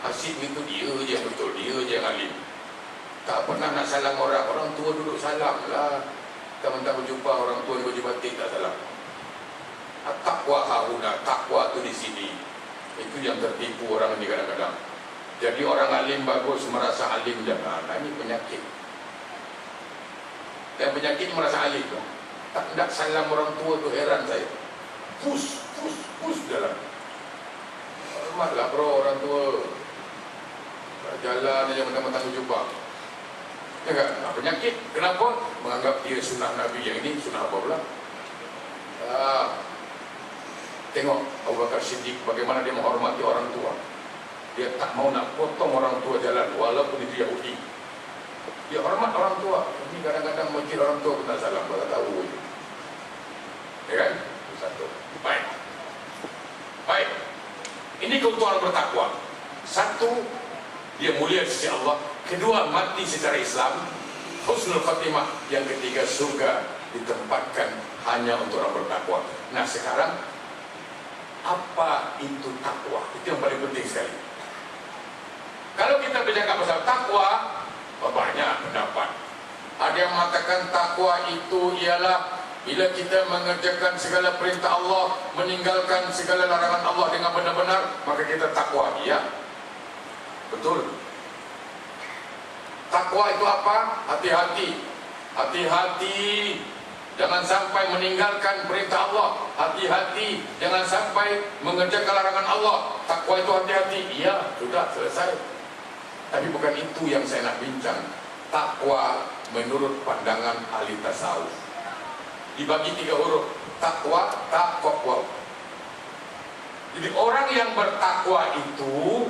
Hasim itu dia je yang betul, dia je yang alim. Tak pernah nak salam orang, orang tua duduk salam lah. Mentang-mentang berjumpa orang tua di baju batik tak salam. Taqwa hauna, takwa tu di sini. Itu yang tertipu orang ini kadang-kadang. Jadi orang alim bagus, merasa alim jangan. Ini penyakit. Dan penyakit merasa alim. Tak hendak salam orang tua tu, heran saya. Pus jalan. Hormatlah bro orang tua. Jalan aja mentang-mentang berjumpa. Ya kan? Penyakit. Kenapa? Menganggap dia sunnah Nabi. Yang ini sunnah apa pula? Tengok Abu Bakar Siddiq bagaimana dia menghormati orang tua. Dia tak mau nak potong orang tua jalan walaupun itu Yahudi. Dia hormat orang tua. Ini kadang-kadang masjid orang tua pun tak salam, tak tahu je. Ya kan? Itu satu. Baik. Ini keutamaan bertakwa. Satu, dia mulia di sisi Allah. Kedua, mati secara Islam. Husnul khatimah. Yang ketiga, surga ditempatkan hanya untuk orang bertakwa. Nah sekarang, apa itu takwa? Itu yang paling penting sekali. Kalau kita bercakap pasal takwa, banyak pendapat. Ada yang mengatakan takwa itu ialah bila kita mengerjakan segala perintah Allah, meninggalkan segala larangan Allah dengan benar-benar, maka kita takwa. Iya. Betul. Takwa itu apa? Hati-hati. Hati-hati. Jangan sampai meninggalkan perintah Allah. Hati-hati. Jangan sampai mengerjakan larangan Allah. Takwa itu hati-hati. Iya, sudah selesai. Tapi bukan itu yang saya nak bincang. Takwa menurut pandangan ahli tasawuf dibagi 3 huruf. Takwa, taqwa. Jadi orang yang bertakwa itu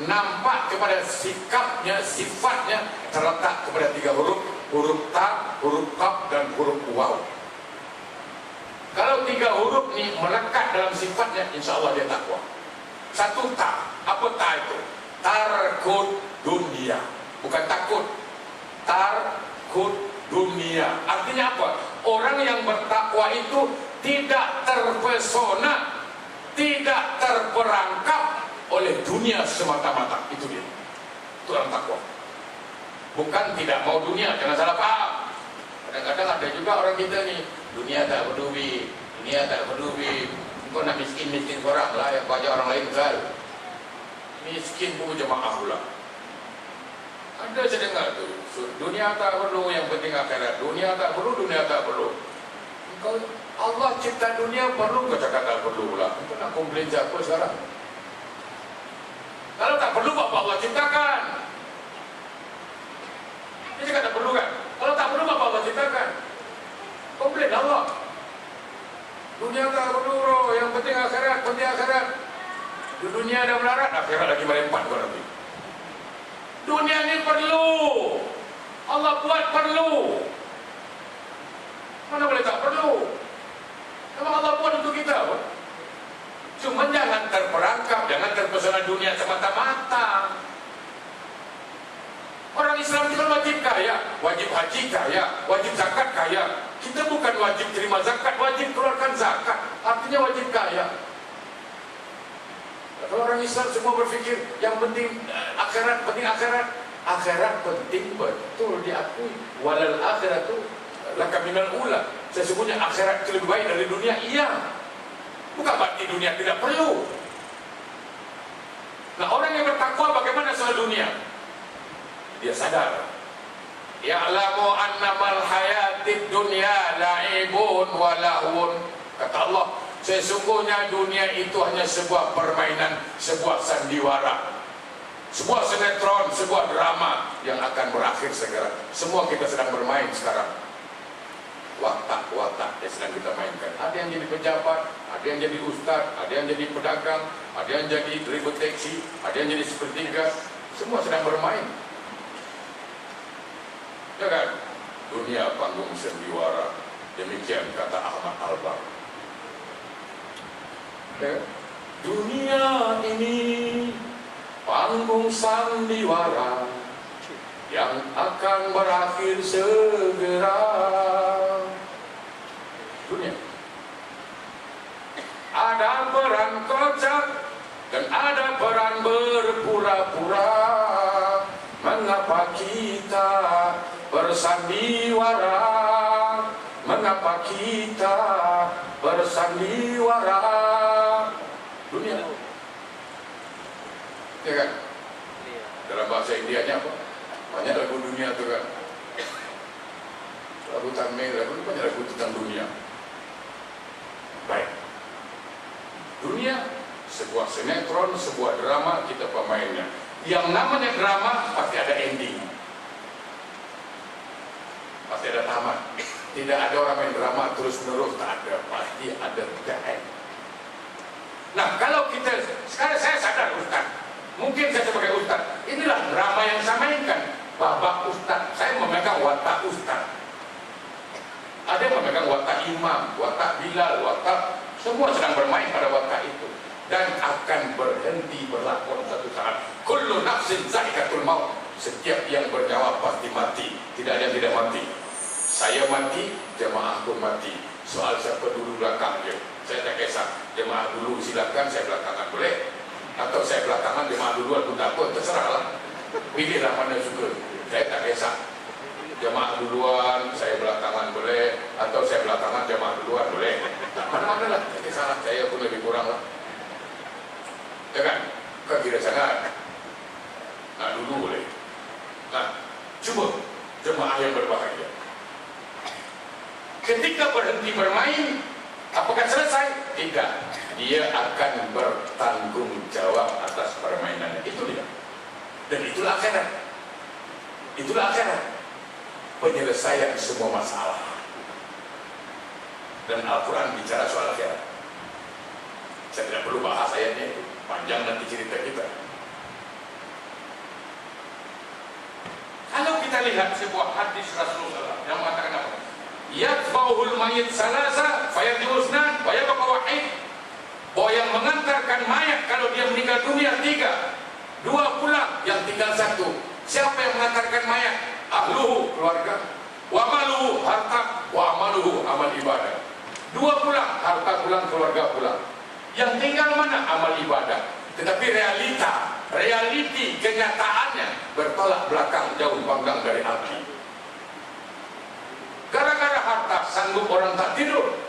nampak kepada sikapnya, sifatnya terletak kepada 3 huruf. Huruf ta, huruf kaf, dan huruf waw. Kalau 3 huruf ini melekat dalam sifatnya, insya Allah dia takwa. 1 ta. Apa ta itu? Tarkut dunia. Bukan takut. Tarkut dunia. Artinya apa? Orang yang bertakwa itu tidak terpesona, tidak terperangkap oleh dunia semata-mata. Itu dia. Itu orang takwa. Bukan tidak mau dunia, jangan salah paham. Kadang-kadang ada juga orang kita nih, dunia tak peduli, dunia tak peduli. Engkau nak miskin-miskin orang lah, yang banyak orang lain kan. Miskin pun jemaah pula. Ada saya dengar tu, dunia tak perlu, yang penting akhirat. Dunia tak perlu, dunia tak perlu. Engkau Allah cipta dunia perlu, kau cakap tak perlu pula. Engkau nak komplain siapa sekarang? Kalau tak perlu, apa Allah ciptakan? Dia cakap tak perlu kan? Kalau tak perlu, apa Allah ciptakan? Komplain Allah. Dunia tak perlu bro, yang penting akhirat, penting akhirat. Di dunia ada melarat, akhirat lagi merempat kau nanti. Dunia ini perlu, Allah buat perlu. Mana boleh tak perlu? Memang Allah buat untuk kita apa? Cuma jangan terperangkap, jangan terpesona dunia semata-mata. Orang Islam itu wajib kaya, wajib haji kaya, wajib zakat kaya. Kita bukan wajib terima zakat, wajib keluarkan zakat. Artinya wajib kaya. Kalau orang Islam semua berfikir yang penting akhirat, penting akhirat. Akhirat penting betul diakui. Walal akhiratu laka minal ula. Sesungguhnya akhirat itu lebih baik dari dunia. Iya. Bukan berarti dunia tidak perlu. Nah, orang yang bertakwa bagaimana soal dunia? Dia sadar. Ya'lamu annamal hayatid dunya la'ibun wa lahun. Kata Allah, sesungguhnya dunia itu hanya sebuah permainan, sebuah sandiwara, sebuah sinetron, sebuah drama yang akan berakhir segera. Semua kita sedang bermain sekarang. Watak-watak yang sedang kita mainkan. Ada yang jadi pejabat, ada yang jadi ustaz, ada yang jadi pedagang, ada yang jadi driver taksi, ada yang jadi sepertiga. Semua sedang bermain. Ya kan? Dunia panggung sandiwara. Demikian kata Ahmad Albar. Ya. Dunia ini panggung sandiwara yang akan berakhir segera. Dunia ada peran kocak dan ada peran berpura-pura. Mengapa kita bersandiwara? Mengapa kita bersandiwara? Dunia. Ya kan? Dalam bahasa Indianya apa? Banyak lagu dunia tu kan. Lagu Tamil, banyak lagu tentang dunia. Baik. Dunia sebuah sinetron, sebuah drama, kita pemainnya. Yang namanya drama pasti ada ending. Pasti ada tamat. Tidak ada orang main drama terus menerus, tak ada. Pasti ada the end. Nah, kalau kita sekarang saya sadar Ustaz, mungkin saya sebagai Ustaz, inilah drama yang saya mainkan. Babak Ustaz, saya memegang watak Ustaz. Ada yang memegang watak imam, watak Bilal, watak, semua sedang bermain pada watak itu. Dan akan berhenti berlakon satu saat. Kullu nafsin zaikatul maut. Setiap yang bernyawa pasti mati. Tidak ada yang tidak mati. Saya mati, jemaah pun mati. Soal siapa dulu belakang je. Saya tak kisah. Jemaah dulu silakan, saya belakangan boleh. Atau saya belakangan, jemaah duluan pun tak apa. Terserahlah. Pilihlah mana suka. Saya tak kisah. Jemaah duluan, saya belakangan boleh. Atau saya belakangan, jemaah duluan boleh. Mana-mana lah. Tak kisah lah. Saya pun lebih kurang lah. Ya kan? Bukan kira sangat. Nah, dulu boleh. Nah, cuba jemaah yang berbahagia. Ketika berhenti bermain, apakah selesai? Tidak. Dia akan bertanggung jawab atas permainannya. Itu dia. Dan itulah akhirat. Itulah akhirat. Penyelesaian semua masalah. Dan Al-Quran bicara soal akhirat. Saya tidak perlu bahas ayatnya itu. Panjang nanti cerita kita. Kalau kita lihat sebuah hadis Rasulullah yang mengatakan apa? Yatba'uhul mayyit salasa fayarji'usnan wa yabqa wahid. Bahwa yang mengantarkan mayat kalau dia meninggal dunia 3, 2 pulang, yang tinggal 1. Siapa yang mengantarkan mayat? Ahluhu, keluarga. Wa maluhu, harta. Wa amaluhu, amal ibadah. 2 pulang, harta pulang, keluarga pulang. Yang tinggal mana? Amal ibadah. Tetapi realiti kenyataannya bertolak belakang, jauh panggang dari api. Gara-gara harta sanggup orang tak tidur.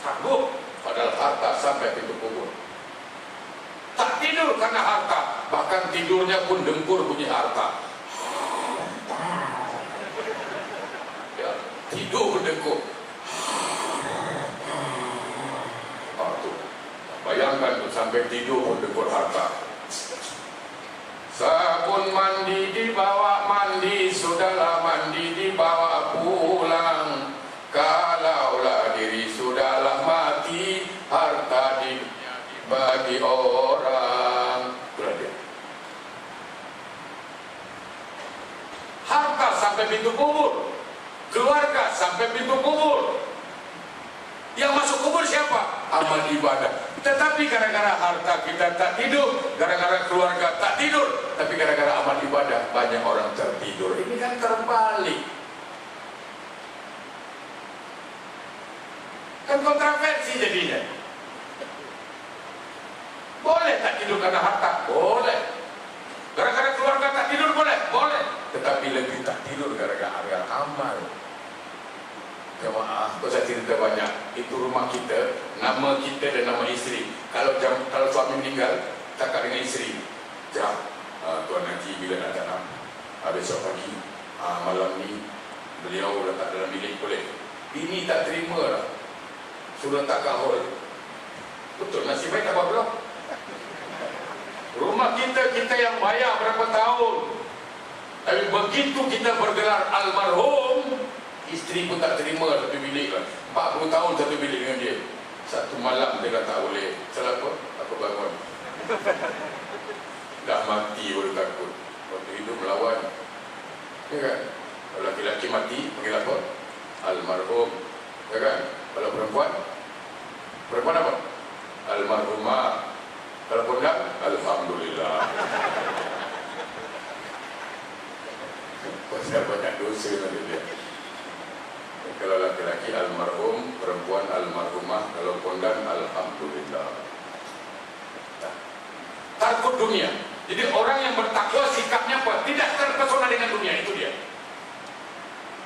Sanggup, padahal harta sampai pintu kubur. Tak tidur karena harta, bahkan tidurnya pun dengkur bunyi harta. Ya, tidur dengkur. Bayangkan tuh sampai tidur pun dengkur harta. Sabun mandi dibawa mandi, sudahlah mandi dibawa pulang. Kalaulah diri sudahlah mati, harta di dunia dibagi orang. Itulah dia. Harta sampai pintu kubur, keluarga sampai pintu kubur. Yang masuk kubur siapa? Amal ibadah. Tetapi gara-gara harta kita tak tidur, gara-gara keluarga tak tidur, tapi gara-gara amal ibadah banyak orang tertidur. Ini kan terbalik. Kan kontroversi jadinya. Boleh tak tidur karena harta? Boleh. Gara-gara keluarga tak tidur? Boleh? Boleh. Tetapi lebih tak tidur gara-gara amal. Jemaah, saya cerita banyak. Itu rumah kita, nama kita dan nama isteri. Kalau suami meninggal, cakap dengan isteri, jam, Tuan Haji bila nak tanam, besok pagi, malam ni beliau letak dalam bilik, boleh. Ini tak terima lah, suruh tak kahol. Betul, nasib baik tak apa-apa. Rumah kita yang bayar berapa tahun, tapi begitu kita bergelar almarhum, isteri pun tak terima satu bilik lah. 40 tahun satu bilik dengan dia. Satu malam dia kata tak boleh. Salah apa? Aku bangun. Dah mati baru takut. Waktu hidup melawan. Ya kan? Kalau laki-laki mati, panggil apa? Almarhum. Ya kan? Kalau perempuan? Perempuan apa? Almarhumah. Kalau pondok? Alhamdulillah. Pasal banyak dosa nanti dia. Kalau laki-laki almarhum, perempuan almarhumah, kalau kondan alhamdulillah. Takut dunia. Jadi orang yang bertakwa sikapnya apa? Tidak terpesona dengan dunia, itu dia.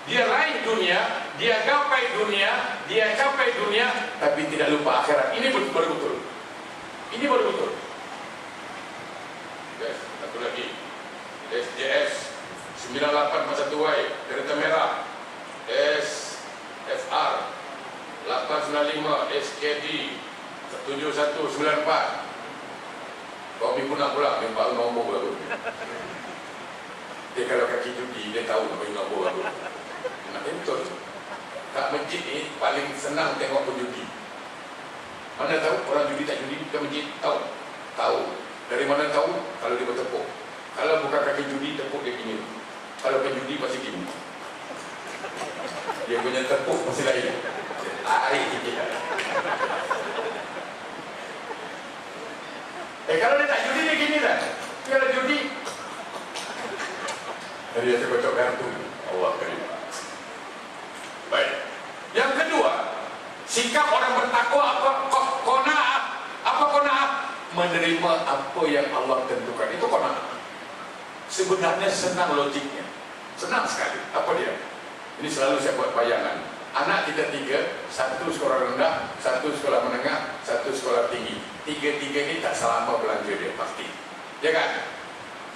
Dia raih dunia, dia gapai dunia, dia capai dunia, tapi tidak lupa akhirat. Ini baru betul. Ini baru betul. Yes, satu lagi. SJS 9841Y, kereta merah. SFR 895 SKD 7194. Kau ni pun nak pulang, dia baru nombor baru. Dia kalau kaki judi, dia tahu nak bagi nombor baru. Nak betul. Kat masjid ni paling senang tengok penjudi. Mana tahu orang judi tak judi ke masjid? Tahu. Tahu. Dari mana tahu? Kalau dia bertepuk. Kalau bukan kaki judi, tepuk dia gini. Kalau penjudi pasti gini. Dia punya tepuk masih lain. Tarik dia. Kalau dia tak judi, dia gini dah. Kalau judi, jadi dia kocok kartu. Allah karim. Baik. Yang kedua, sikap orang bertakwa apa? Qanaah. Apa qanaah? Menerima apa yang Allah tentukan. Itu qanaah. Sebenarnya senang logiknya. Senang sekali. Apa dia? Ini selalu saya buat bayangan. Anak kita 3, 1 sekolah rendah, 1 sekolah menengah, 1 sekolah tinggi. 3-3 ini tak selama belanja dia pasti. Ya kan?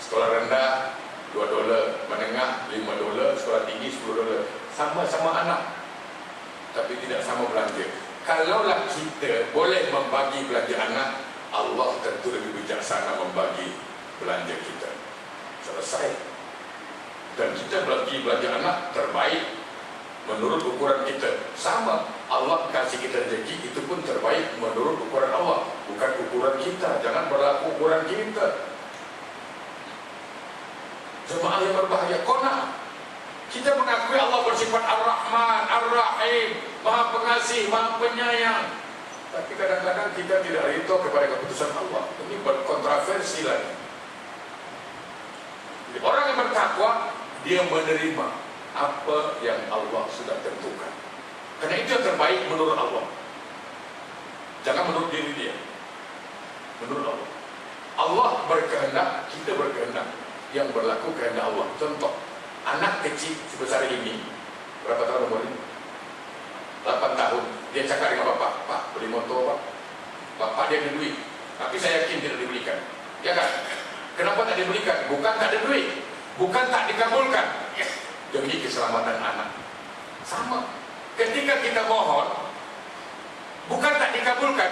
Sekolah rendah $2, menengah $5, sekolah tinggi $10. Sama-sama anak, tapi tidak sama belanja. Kalaulah kita boleh membagi belanja anak, Allah tentu lebih bijaksana membagi belanja kita. Selesai. Dan kita bagi belanja anak terbaik menurut ukuran kita. Sama, Allah kasih kita rezeki, itu pun terbaik menurut ukuran Allah, bukan ukuran kita. Jangan berlaku ukuran kita. Jemaah yang berbahagia, kona kita mengakui Allah bersifat Ar-Rahman, Ar-Rahim, Maha Pengasih, Maha Penyayang, tapi kadang-kadang kita tidak rito kepada keputusan Allah. Ini berkontroversi lagi. Jadi orang yang bertakwa, dia menerima apa yang Allah sudah tentukan, karena itu yang terbaik menurut Allah, jangan menurut diri dia, menurut Allah. Allah berkehendak, kita berkehendak, yang berlaku kehendak Allah. Contoh, anak kecil sebesar ini, berapa tahun umurnya? 8 tahun. Dia cakap dengan bapak, "Pak, beli motor, Pak." Bapak dia ada duit, tapi saya yakin tidak dibelikan. Ya kan? Kenapa tak dibelikan? Bukan tak ada duit, bukan tak dikabulkan, demi keselamatan anak. Sama, ketika kita mohon, bukan tak dikabulkan,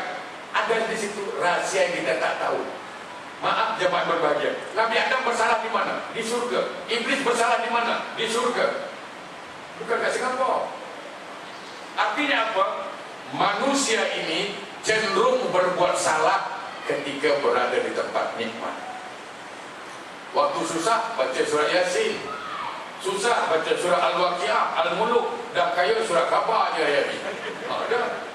ada di situ rahasia yang kita tak tahu. Maaf jemaah berbahagia, Nabi Adam bersalah di mana? Di surga. Iblis bersalah di mana? Di surga. Bukan kat Singapura. Artinya apa? Manusia ini cenderung berbuat salah ketika berada di tempat nikmat. Waktu susah baca surah Yasin, susah baca surah Al-Waqiah, Al-Muluk, dah kaya surah khabar aja ayat ini. Ada.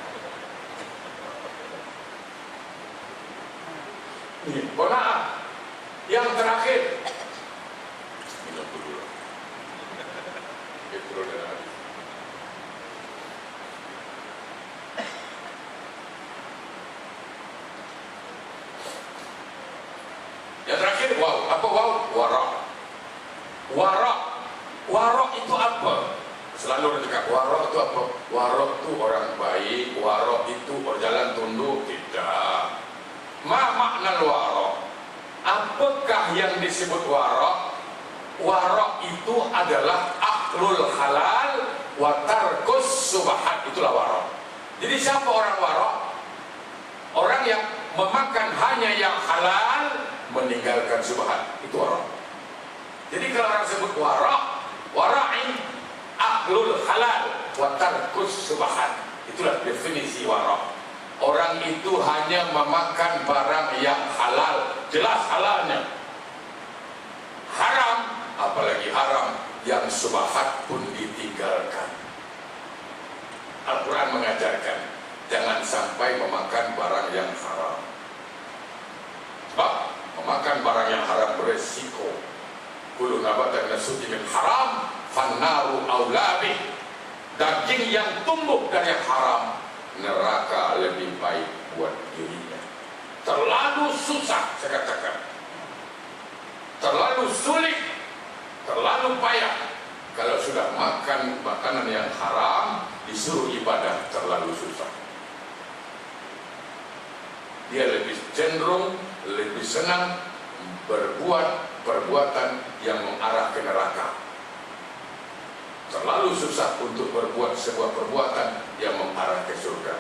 Qanaah. Yang terakhir, minum dulu. Petrol dan habis. Yang terakhir, wow. Apa wow? Wara'. Wara'. Wara' itu apa? Selalu orang cakap, wara' itu apa? Wara' itu orang baik, wara' itu berjalan tunduk. Tidak. Ma makna wara'? Apakah yang disebut wara'? Wara' itu adalah aklul halal wa tarkus subahat. Itulah wara'. Jadi siapa orang wara'? Orang yang memakan hanya yang halal, meninggalkan subhat. Itu wara'. Jadi kalau orang sebut wara', wara'in aklul halal wa tarkus subahat. Itulah definisi wara'. Orang itu hanya memakan barang yang halal, jelas halalnya. Haram, apalagi haram yang subhat pun ditinggalkan. Al-Quran mengajarkan jangan sampai memakan barang yang haram. Sebab memakan barang yang haram beresiko. Kullu nabatan nasuti min haram fannaru aula bih. Daging yang tumbuh dari yang haram, neraka lebih baik buat dirinya. Terlalu susah, saya katakan, terlalu sulit, terlalu payah. Kalau sudah makan makanan yang haram, disuruh ibadah terlalu susah. Dia lebih cenderung, lebih senang berbuat perbuatan yang mengarah ke neraka. Terlalu susah untuk berbuat sebuah perbuatan yang mengarah ke surga.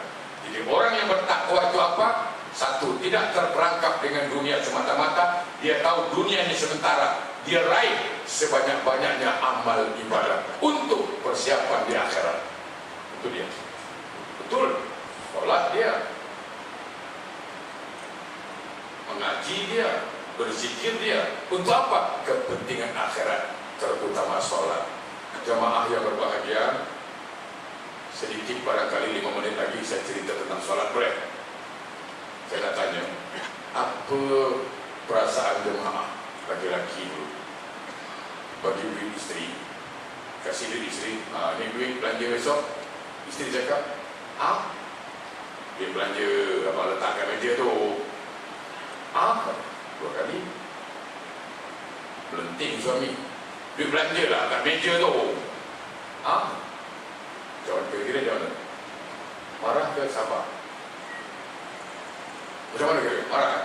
Jadi orang yang bertakwa itu apa? Satu, tidak terperangkap dengan dunia semata-mata. Dia tahu dunia ini sementara. Dia raih sebanyak-banyaknya amal ibadah untuk persiapan di akhirat. Itu dia. Betul. Sholat dia, mengaji dia, berzikir dia. Untuk apa? Kepentingan akhirat, terutama sholat. Jemaah yang berbahagia, sedikit barangkali 5 menit lagi saya cerita tentang sholat, boleh? Saya nak tanya, apa perasaan jemaah laki-laki itu bagi duit isteri? Kasih duit isteri, ni duit belanja besok. Isteri cakap, dia belanja apa, letakkan meja tu. 2 kali melenting suami, duit belanja lah kat meja tu. Jangan kira-kira jangan marah ke sabar? Macam mana kira? Marah kan?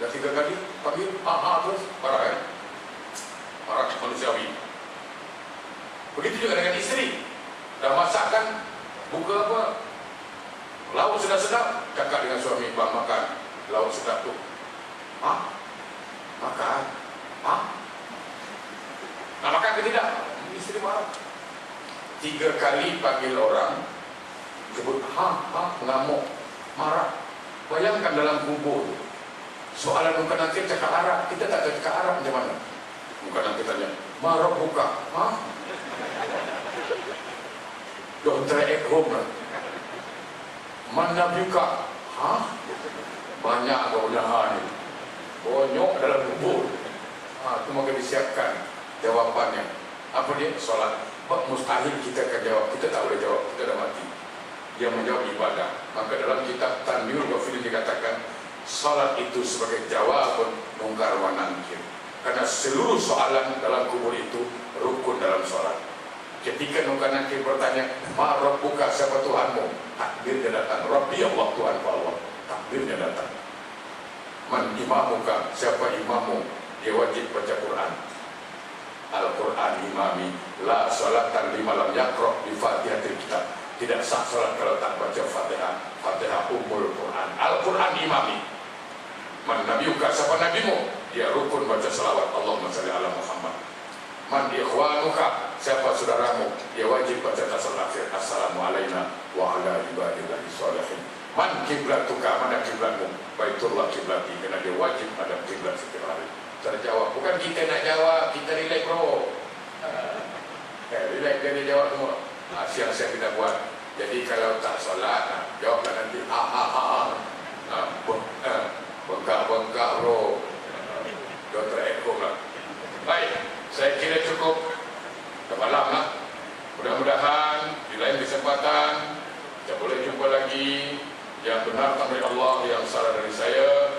Dah 3 kali panggil, terus marah kan? marah manusiawi. Begitu juga dengan istri. Dah masakkan, buka apa? Lauk sudah sedap, cakap dengan suami, bang makan. Lauk sedap tu. Hah? Makan? Hah? Nak makan ke tidak? Istri marah. 3 kali panggil orang, sebut ngamuk, marah. Bayangkan dalam kubur tu. Soalan muka nakir cakap Arab, kita tak cakap Arab macam mana? Muka nakir tanya, marah buka. Hah? Don't try at home lah. Mana buka? Hah? Banyak kau jahat ni. Bonyok dalam kubur. Itu maka disiapkan jawapannya. Apa dia? Solat. Mustahil kita akan jawab. Kita tak boleh jawab. Kita dah mati. Dia menjawab ibadah. Maka dalam kitab Tanbihul Ghafilin dikatakan, solat itu sebagai jawaban mungkar wa nakir. Karena seluruh soalan dalam kubur itu rukun dalam solat. Ketika mungkar nakir bertanya, ma rabbuka, siapa Tuhanmu? Takbirnya datang. Rabbi Allah, Tuhanku Allah. Takbirnya datang. Man imamuka, siapa imammu? Dia wajib baca Quran. Al-Quran imami. La salatan lima lam yakra bi fatihatil kitab. Tidak sah salat kalau tak baca Fatihah. Fatihah umul Quran. Al-Quran imami. Man nabiuka, siapa nabimu? Dia rukun baca salawat. Allahumma salli ala Muhammad. Man ikhwanuka, siapa saudaramu? Dia wajib baca tasawuf akhir. Assalamu alaina wa ala ibadillahi sholihin. Man kiblatuka, mana kiblatmu? Baitullah kiblati. Kerana dia wajib ada kiblat setiap hari. Terjawab. Bukan kita nak jawab, kita relax bro. Relax dia jawab semua. Siang-siang kita buat. Jadi kalau tak solat, jawablah nanti. Bengkak-bengkak bro. Dr. Eko lah. Baik, saya kira cukup. Dah malam lah. Mudah-mudahan di lain kesempatan kita boleh jumpa lagi. Yang benar dari Allah, yang salah dari saya.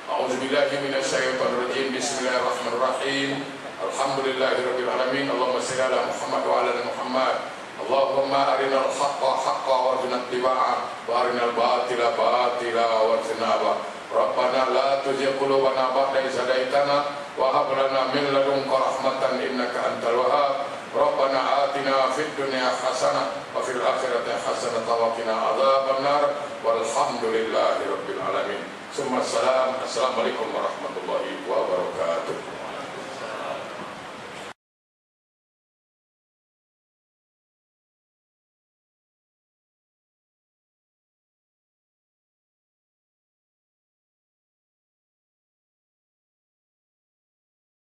A'udzubillahi minasyaitonirrajim. Bismillahirrahmanirrahim. Alhamdulillahirabbil alamin. Allahumma shalli ala Muhammad wa ala ali Muhammad. Allahumma arinal haqqa haqqan warzuqna ittiba'ah wa arinal batila batila warzuqna ijtinabah. Rabbana la tuzigh qulubana ba'da idh hadaitana wa hab lana min ladunka rahmatan innaka antal wahhab. Rabbana atina fid dunya hasanah wa fil akhirati hasanah wa qina adzabannar. Walhamdulillahirabbil alamin. Assalamualaikum warahmatullahi wabarakatuh.